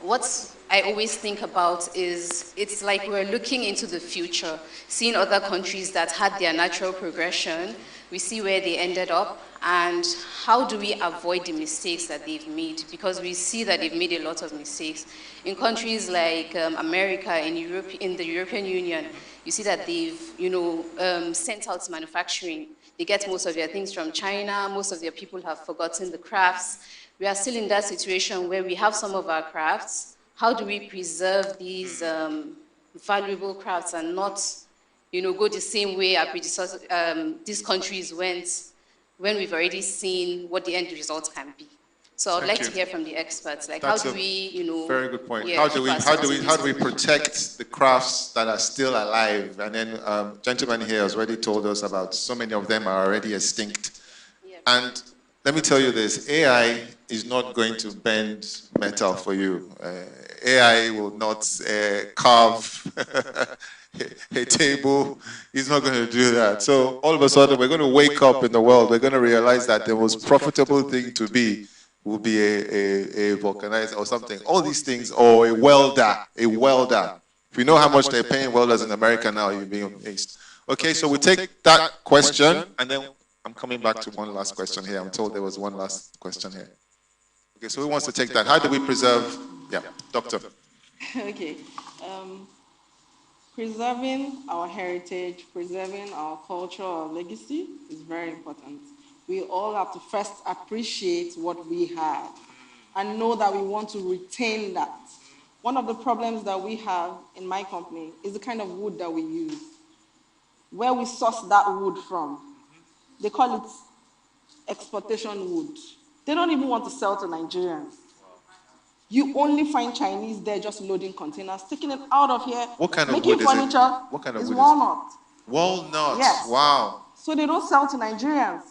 S10: what I always think about is, it's like we're looking into the future, seeing other countries that had their natural progression, we see where they ended up, and how do we avoid the mistakes that they've made? Because we see that they've made a lot of mistakes. In countries like America, in the European Union, you see that they've, sent out manufacturing. They get most of their things from China. Most of their people have forgotten the crafts. We are still in that situation where we have some of our crafts. How do we preserve these valuable crafts and not, go the same way our predecessors, these countries went, when we've already seen what the end result can be? So I'd like to hear from the experts. Like, how do we,
S8: very good point.
S10: Yeah,
S8: how do we protect the crafts that are still alive? And then, gentleman here has already told us about so many of them are already extinct. Yeah. And let me tell you this: AI is not going to bend metal for you. AI will not carve a table. He's not going to do that. So all of a sudden, we're going to wake up in the world. We're going to realize that the most profitable thing to be will be a vulcanizer or something. All these things, or a welder, a welder. If you know how much they're paying welders in America now, you'll be amazed. Okay, so we take that question, and then I'm coming back to one last question here. I'm told there was one last question here. Okay, so who wants to take that? How do we preserve? Yeah, doctor.
S2: Okay. Preserving our heritage, preserving our culture, our legacy is very important. We all have to first appreciate what we have and know that we want to retain that. One of the problems that we have in my company is the kind of wood that we use. Where we source that wood from, they call it exportation wood. They don't even want to sell to Nigerians. You only find Chinese there just loading containers, taking it out of here,
S8: What kind of
S2: making
S8: wood
S2: furniture.
S8: Is it? What kind of wood
S2: walnut.
S8: Walnut.
S2: Yes.
S8: Wow.
S2: So they don't sell to Nigerians.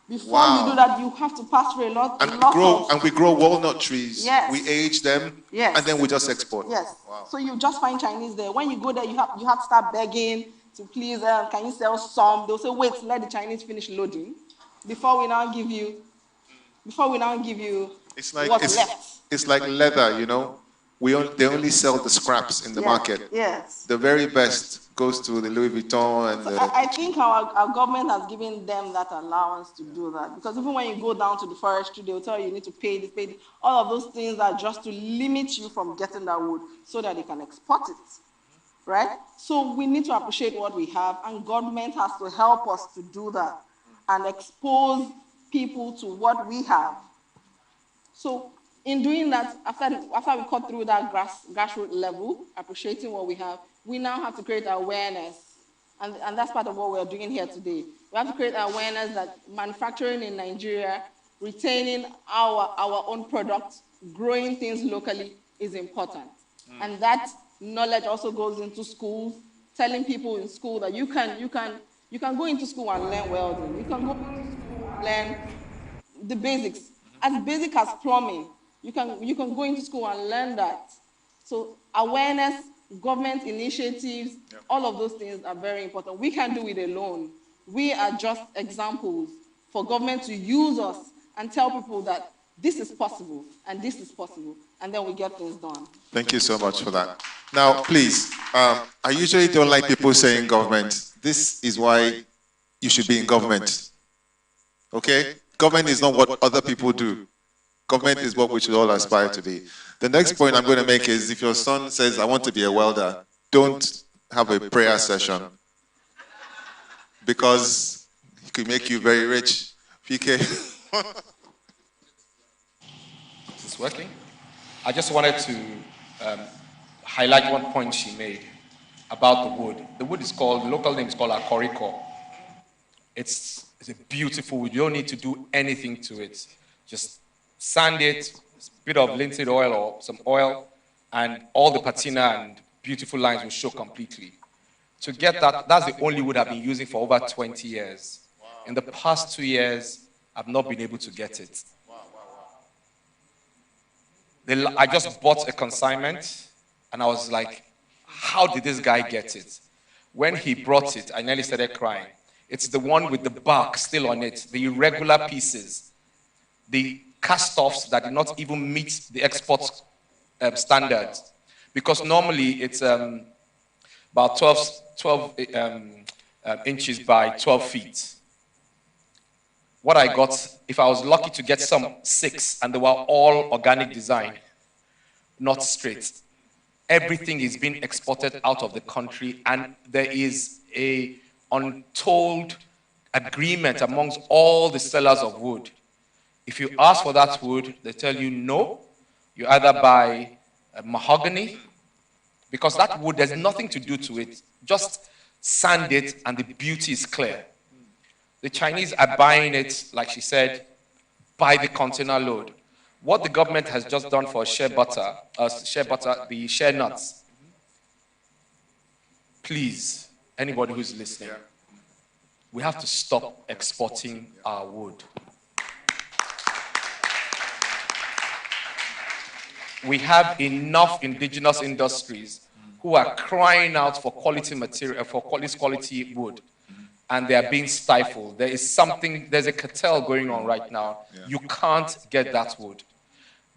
S2: Before
S8: Wow.
S2: you do that, you have to pass through a lot
S8: And we grow walnut trees.
S2: Yes.
S8: We age them.
S2: Yes.
S8: And then we just export.
S2: Yes.
S8: Wow.
S2: So you just find Chinese there. When you go there, you have to start begging to please, can you sell some? They'll say, wait, let the Chinese finish loading before we now give you
S8: it's like,
S2: what's left.
S8: It's like leather, you know. They only sell the scraps in the market.
S2: Yes.
S8: The very best goes to the Louis Vuitton and the...
S2: I think our government has given them that allowance to do that. Because even when you go down to the forestry, they'll tell you you need to pay this, pay this. All of those things are just to limit you from getting that wood so that they can export it. Right? So we need to appreciate what we have, and government has to help us to do that and expose people to what we have. So in doing that, after we cut through that grassroots level, appreciating what we have, we now have to create awareness. And that's part of what we're doing here today. We have to create awareness that manufacturing in Nigeria, retaining our own products, growing things locally is important. And that knowledge also goes into schools, telling people in school that you can go into school and learn welding. You can go into school and learn the basics. As basic as plumbing, you can go into school and learn that. So awareness, government initiatives, all of those things are very important. We can't do it alone. We are just examples for government to use us and tell people that this is possible and this is possible, and then we get things done.
S8: Thank you so much for that. Now, please, I usually don't like people saying government. This is why you should be in government. Okay? Government is not what other people do. Government is what we should all aspire to be. The next point I'm going to make is if your son says, I want to be a welder, don't have a prayer session. Because he could make you very rich. PK.
S5: Is this working? I just wanted to highlight one point she made about the wood. The wood is called, the local name is called akoriko. It's a beautiful wood. You don't need to do anything to it. Just sand it, a bit of linseed oil or some oil, and all the patina and beautiful lines will show completely. To get that, that's the only wood I've been using for over 20 years. In the past 2 years, I've not been able to get it. I just bought a consignment, and I was like, how did this guy get it? When he brought it, I nearly started crying. It's the one with the bark still on it, the irregular pieces, the cast-offs that did not even meet the export standards. Because normally it's about 12 inches by 12 feet. What I got, if I was lucky to get some 6, and they were all organic design, not straight. Everything is being exported out of the country, and there is a untold agreement amongst all the sellers of wood. If you ask for that wood, they tell you no. You either buy mahogany, because that wood, there's nothing to do to it. Just sand it, and the beauty is clear. The Chinese are buying it, like she said, by the container load. What the government has just done for shea butter, the shea nuts, please, anybody who's listening, we have to stop exporting our wood. We have enough indigenous industries who who are crying out for quality material, for quality wood, and they are being stifled. There's a cartel going on right now. Yeah. You can't get that wood.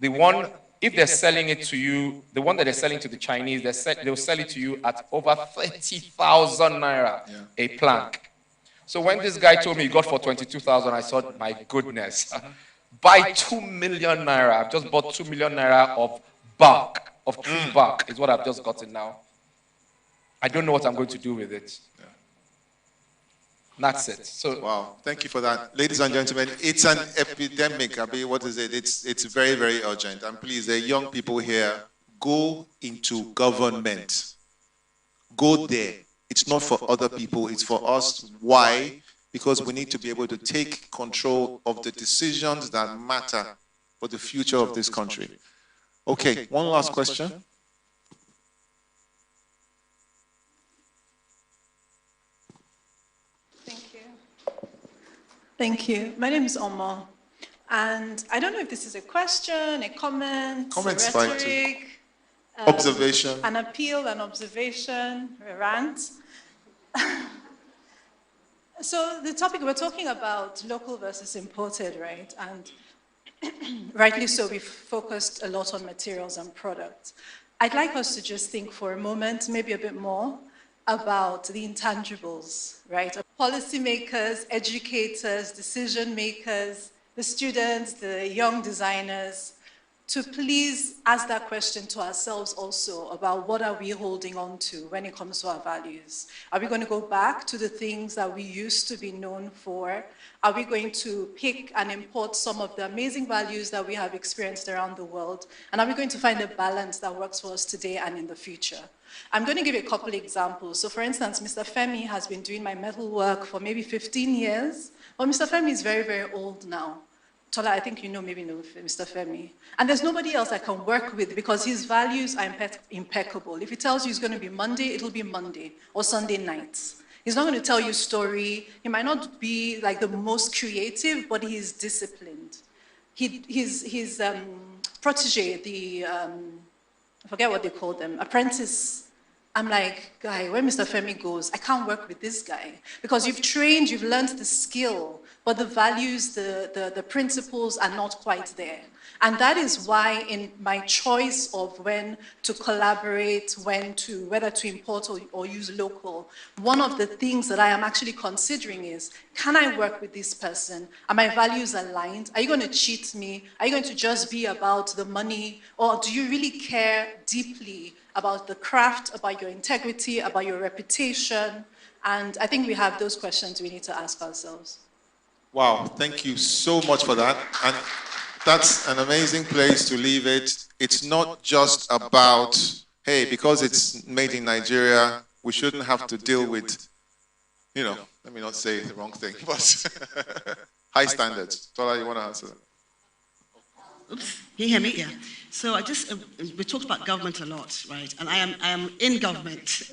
S5: The one, if they're selling it to you, the one that they're selling to the Chinese, they'll sell it to you at over 30,000 naira a plank. So when this guy told me he got for 22,000, I thought, my goodness, buy 2 million naira. I've just bought 2 million naira of bark, of tree bark, is what I've just gotten now. I don't know what I'm going to do with it. Yeah. That's it. So,
S8: wow, thank you for that. Ladies and gentlemen, it's an epidemic. What is it? It's very, very urgent. And please, the young people here, go into government. Go there. It's not for other people, it's for us. Why? Because we need to be able to take control of the decisions that matter for the future of this country. Okay, one last question.
S11: Thank you. Thank you. My name is Omar. And I don't know if this is a question, a comment,
S8: Comment's
S11: a rhetoric,
S8: observation.
S11: An appeal, an observation, a rant. So the topic, we're talking about local versus imported, right? And rightly so, we've focused a lot on materials and products. I'd like us to just think for a moment, maybe a bit more, about the intangibles, right? Policymakers, educators, decision makers, the students, the young designers, to please ask that question to ourselves also about what are we holding on to when it comes to our values. Are we going to go back to the things that we used to be known for? Are we going to pick and import some of the amazing values that we have experienced around the world? And are we going to find a balance that works for us today and in the future? I'm going to give you a couple of examples. So for instance, Mr. Femi has been doing my metal work for maybe 15 years. Well, Mr. Femi is very, very old now. Tola, I think you know, maybe know Mr. Femi. And there's nobody else I can work with because his values are impeccable. If he tells you it's going to be Monday, it'll be Monday or Sunday nights. He's not going to tell you a story. He might not be like the most creative, but he's disciplined. His protege, I forget what they call them, apprentice. I'm like, guy, where Mr. Femi goes, I can't work with this guy. Because you've trained, you've learned the skill, but the values, the principles are not quite there. And that is why in my choice of when to collaborate, whether to import or use local, one of the things that I am actually considering is, can I work with this person? Are my values aligned? Are you going to cheat me? Are you going to just be about the money? Or do you really care deeply about the craft, about your integrity, about your reputation? And I think we have those questions we need to ask ourselves.
S8: Wow, thank you so much for that. And that's an amazing place to leave it. It's not just about, hey, because it's made in Nigeria, we shouldn't have to deal with, you know, let me not say the wrong thing, but high standards. Tola, you want to answer that?
S4: Oops, can you hear me? Yeah. So I just, we talked about government a lot, right? And I am in government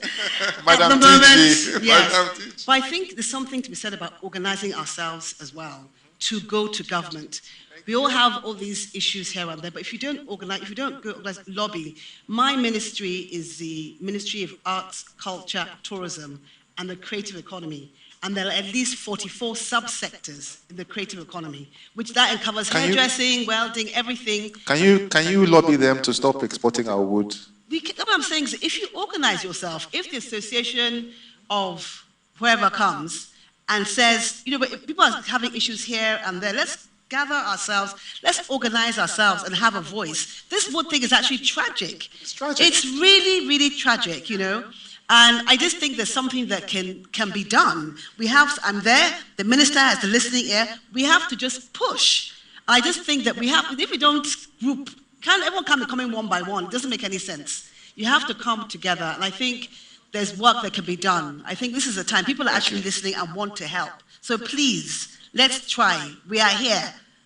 S8: Madam
S4: at the moment.
S8: TG.
S4: Yes.
S8: Madam TG.
S4: But I think there's something to be said about organizing ourselves as well to go to government. We all have all these issues here and there, but if you don't organize, if you don't go organize, lobby, my ministry is the Ministry of Arts, Culture, Tourism, and the Creative Economy. And there are at least 44 subsectors in the creative economy, which that covers hairdressing, welding, everything.
S8: Can you lobby them to stop exporting our wood?
S4: What I'm saying is, if you organize yourself, if the association of whoever comes and says, you know, but if people are having issues here and there, let's gather ourselves, let's organize ourselves and have a voice. This wood thing is actually tragic.
S8: It's tragic.
S4: It's really, really tragic, you know. And I just think there's something that can be done. We have, I'm there, the minister has the listening ear, we have to just push. I just think that we have, if we don't group, everyone come in one by one, it doesn't make any sense. You have to come together, and I think there's work that can be done. I think this is the time, people are actually listening and want to help. So please, let's try, we are here.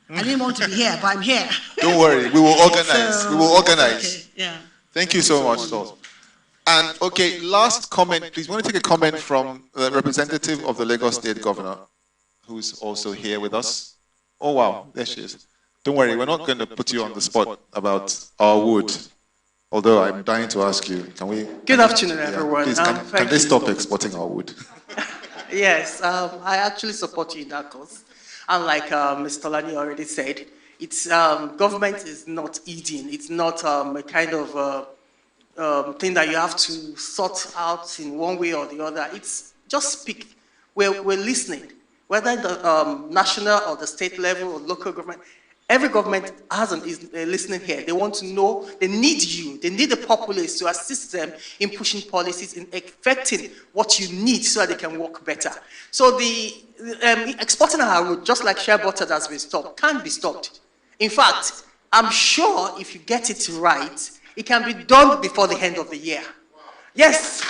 S4: I didn't want to be here, but I'm here.
S8: Don't worry, we will organize, we will organize.
S4: Okay, yeah.
S8: Thank you so much, Saul. And okay, last comment, please. I want to take a comment from the representative of the Lagos State Governor, who's also here with us. Oh wow, there she is. Don't worry, we're not going to put you on the spot about our wood. Although I'm dying to ask you, can we...
S12: Good afternoon, everyone.
S8: Please, can they stop exporting our wood?
S12: Yes, I actually support you in that cause. And like Mr. Tolani already said, it's, government is not Eden. It's not a kind of thing that you have to sort out in one way or the other. It's just speak. We're listening. Whether the national or the state level or local government, every government is listening here. They want to know, they need you, they need the populace to assist them in pushing policies, in effecting what you need so that they can work better. So the exporting our wood, just like shea butter that has been stopped, can't be stopped. In fact, I'm sure if you get it right, it can be done before the end of the year. Yes,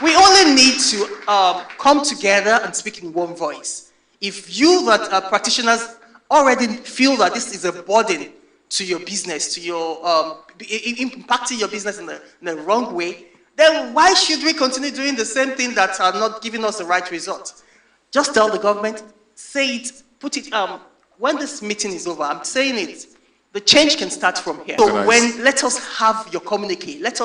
S12: we only need to come together and speak in one voice. If you that are practitioners already feel that this is a burden to your business, to your impacting your business in the wrong way, then why should we continue doing the same thing that are not giving us the right result? Just tell the government, say it, put it, when this meeting is over, I'm saying it, the change can start from here. So let us have your communique, let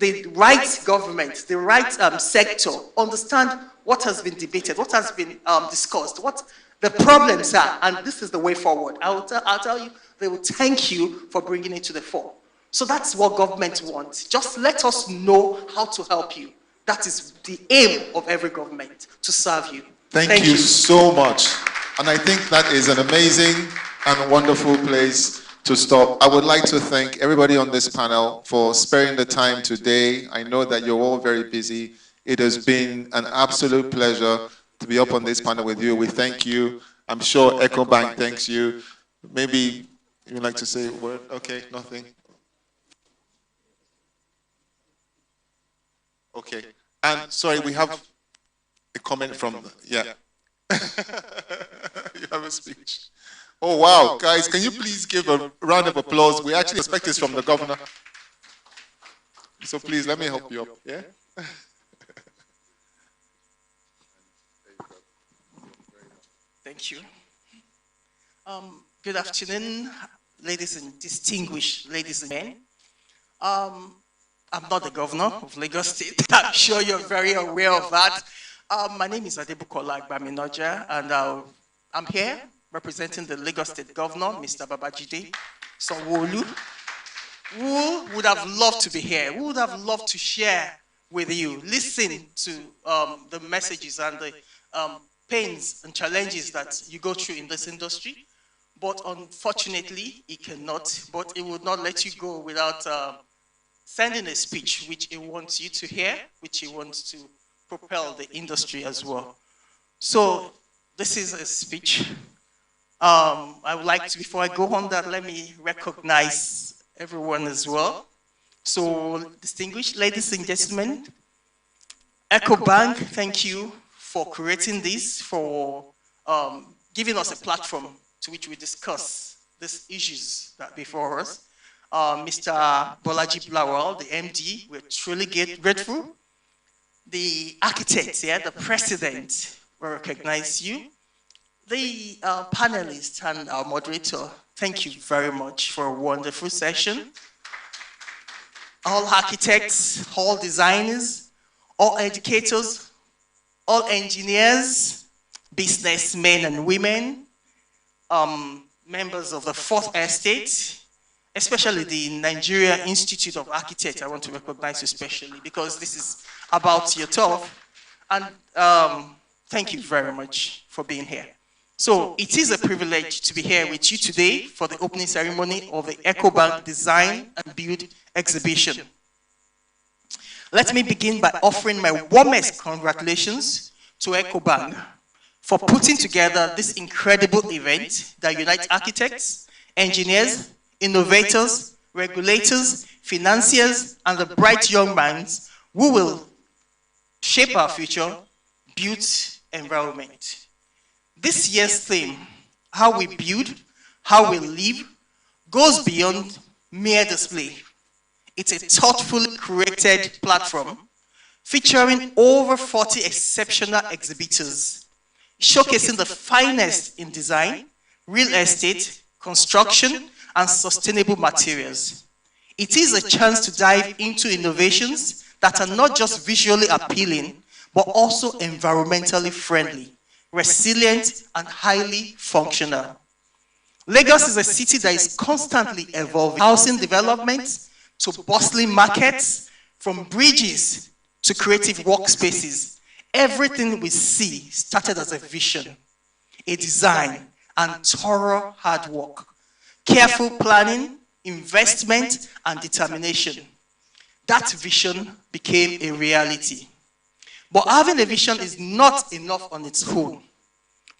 S12: the right government, the right sector understand what has been debated, what has been discussed, what the problems are, and this is the way forward. I'll tell you, they will thank you for bringing it to the fore. So that's what government wants. Just let us know how to help you. That is the aim of every government, to serve you.
S8: Thank you so much. And I think that is an amazing and wonderful place to stop. I would like to thank everybody on this panel for sparing the time today. I know that you're all very busy. It has been an absolute pleasure to be up on this panel with you. We thank you. I'm sure EcoBank thanks you. Maybe you'd like to say a word? Okay, nothing. Okay. And sorry, we have a comment from, yeah. You have a speech. Oh, wow. Guys, can you please give a round of applause? We actually expect this from the governor. So please, let me help you up. Yeah?
S12: Thank you. Good afternoon, ladies and distinguished ladies and men. I'm not the governor of Lagos State. I'm sure you're very aware of that. My name is Adebukola Agbaminoja, and I'm here representing the Lagos State Governor, Mr. Babajide Sanwo-Olu, who would have loved to be here, who would have loved to share with you, listen to the messages and the pains and challenges that you go through in this industry. But unfortunately, he cannot, but he would not let you go without sending a speech which he wants you to hear, which he wants to propel the industry as well. So this is a speech. I would like to, before I go on that, let me recognize everyone as well. So, distinguished ladies and gentlemen, EcoBank, thank you for creating this, for giving us a platform to which we discuss these issues that are before us. Mr. Bolaji Blawal, the MD, we're truly grateful. The architect, yeah, the president, we recognize you. The panelists and our moderator, thank you very much for a wonderful session. All architects, all designers, all educators, all engineers, businessmen and women, members of the Fourth Estate, especially the Nigeria Institute of Architects, I want to recognize you especially because this is about your talk. And thank you very much for being here. So it is a privilege to be here with you today for the opening ceremony of the EcoBank Design and Build exhibition. Let me begin by offering my warmest congratulations to EcoBank for putting together this incredible event that unites architects, engineers, innovators, regulators, financiers, and the bright young minds who will shape our future, built environment. This year's theme, how we build, how we live, goes beyond mere display. It's a thoughtfully curated platform featuring over 40 exceptional exhibitors, showcasing the finest in design, real estate, construction, and sustainable materials. It is a chance to dive into innovations that are not just visually appealing, but also environmentally friendly, resilient, and highly functional. Lagos is a city that is constantly evolving. Housing development to bustling markets, from bridges to creative workspaces. Everything we see started as a vision, a design, and thorough hard work, careful planning, investment, and determination. That vision became a reality. But having a vision is not enough on its own.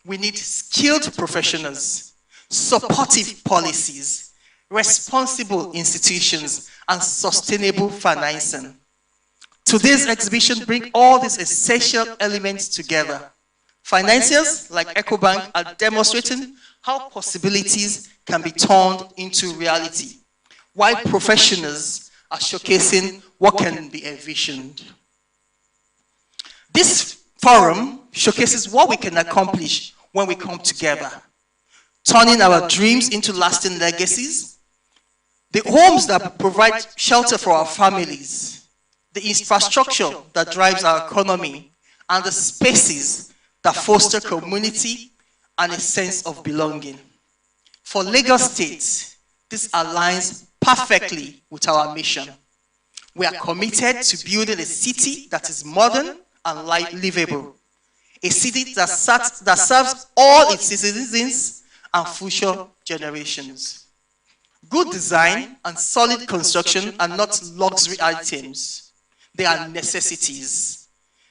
S12: We need skilled professionals, supportive policies, responsible institutions, and sustainable financing. Today's exhibition brings all these essential elements together. Financiers like EcoBank are demonstrating how possibilities can be turned into reality, while professionals are showcasing what can be envisioned. This forum showcases what we can accomplish when we come together, turning our dreams into lasting legacies, the homes that provide shelter for our families, the infrastructure that drives our economy, and the spaces that foster community and a sense of belonging. For Lagos State, this aligns perfectly with our mission. We are committed to building a city that is modern and livable, a city that serves all its citizens and future generations. Good design and solid construction are not luxury items. They are necessities.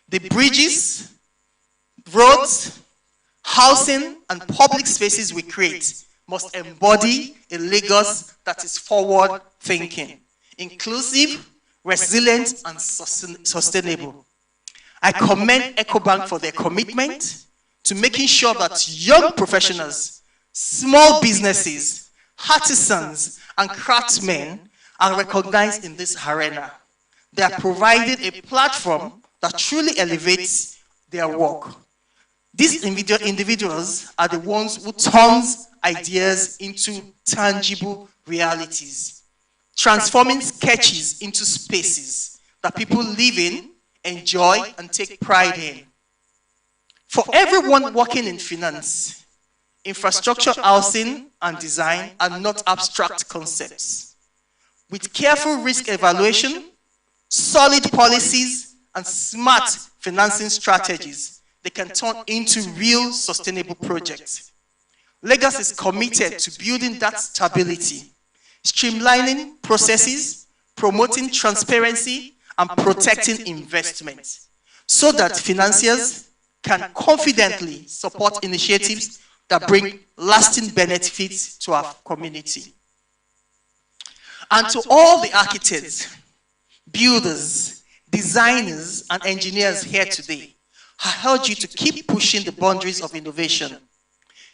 S12: The bridges, roads, housing, and public spaces we create must embody a Lagos that is forward-thinking, inclusive, resilient, and sustainable. I commend EcoBank for their commitment to making sure that young professionals, small businesses, artisans, and craftsmen are recognized in this arena. They are providing a platform that truly elevates their work. These individuals are the ones who turn ideas into tangible realities, transforming sketches into spaces that people live in, enjoy, and take pride in. For everyone working in finance, infrastructure, housing, and design are not abstract concepts. With careful risk evaluation, solid policies, and smart financing strategies, they can turn into real sustainable projects. Lagos is committed to building that stability, streamlining processes, promoting transparency, and protecting investment, so that financiers can confidently support initiatives that bring lasting benefits to our community. And to all the architects, builders, designers, and engineers here today, I urge you to keep pushing the boundaries of innovation.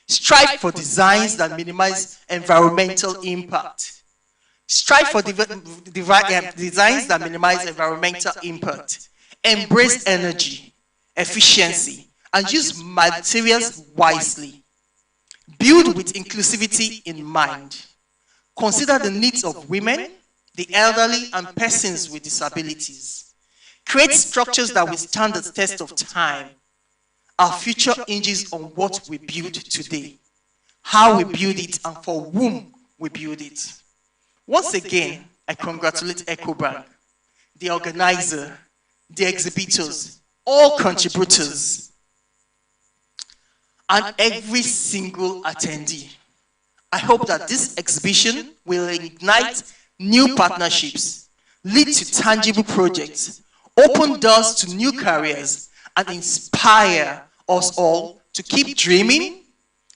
S12: Strive for designs that minimize environmental impact. Strive for designs that minimize environmental impact. Embrace energy, efficiency, and use materials wisely. Build with inclusivity in mind. Consider the needs of women, the elderly, and persons with disabilities. Create structures that withstand the test of time. Our future hinges on what we build today, how we build it, and for whom we build it. Once again, I congratulate EcoBank, the organizer, the exhibitors, all contributors, and every single attendee. I hope that this exhibition will ignite new partnerships, lead to tangible projects, open doors to new careers, and inspire us all to keep dreaming,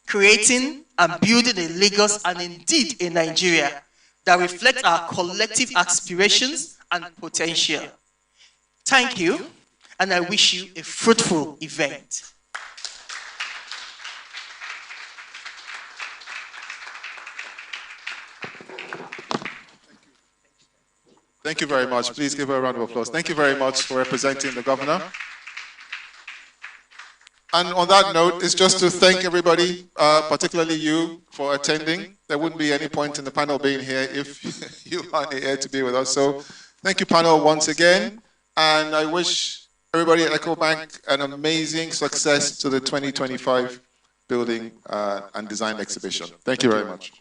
S12: creating, and building a Lagos and indeed a Nigeria that reflects our collective aspirations and potential. Thank you, and I wish you a fruitful event.
S8: Thank you very much. Please give her a round of applause. Thank you very much for representing the governor. And on that note, it's just to thank everybody, particularly you, for attending. There wouldn't be any point in the panel being here if you aren't here to be with us. So thank you, panel, once again. And I wish everybody at EcoBank an amazing success to the 2025 Building and Design Exhibition. Thank you very much.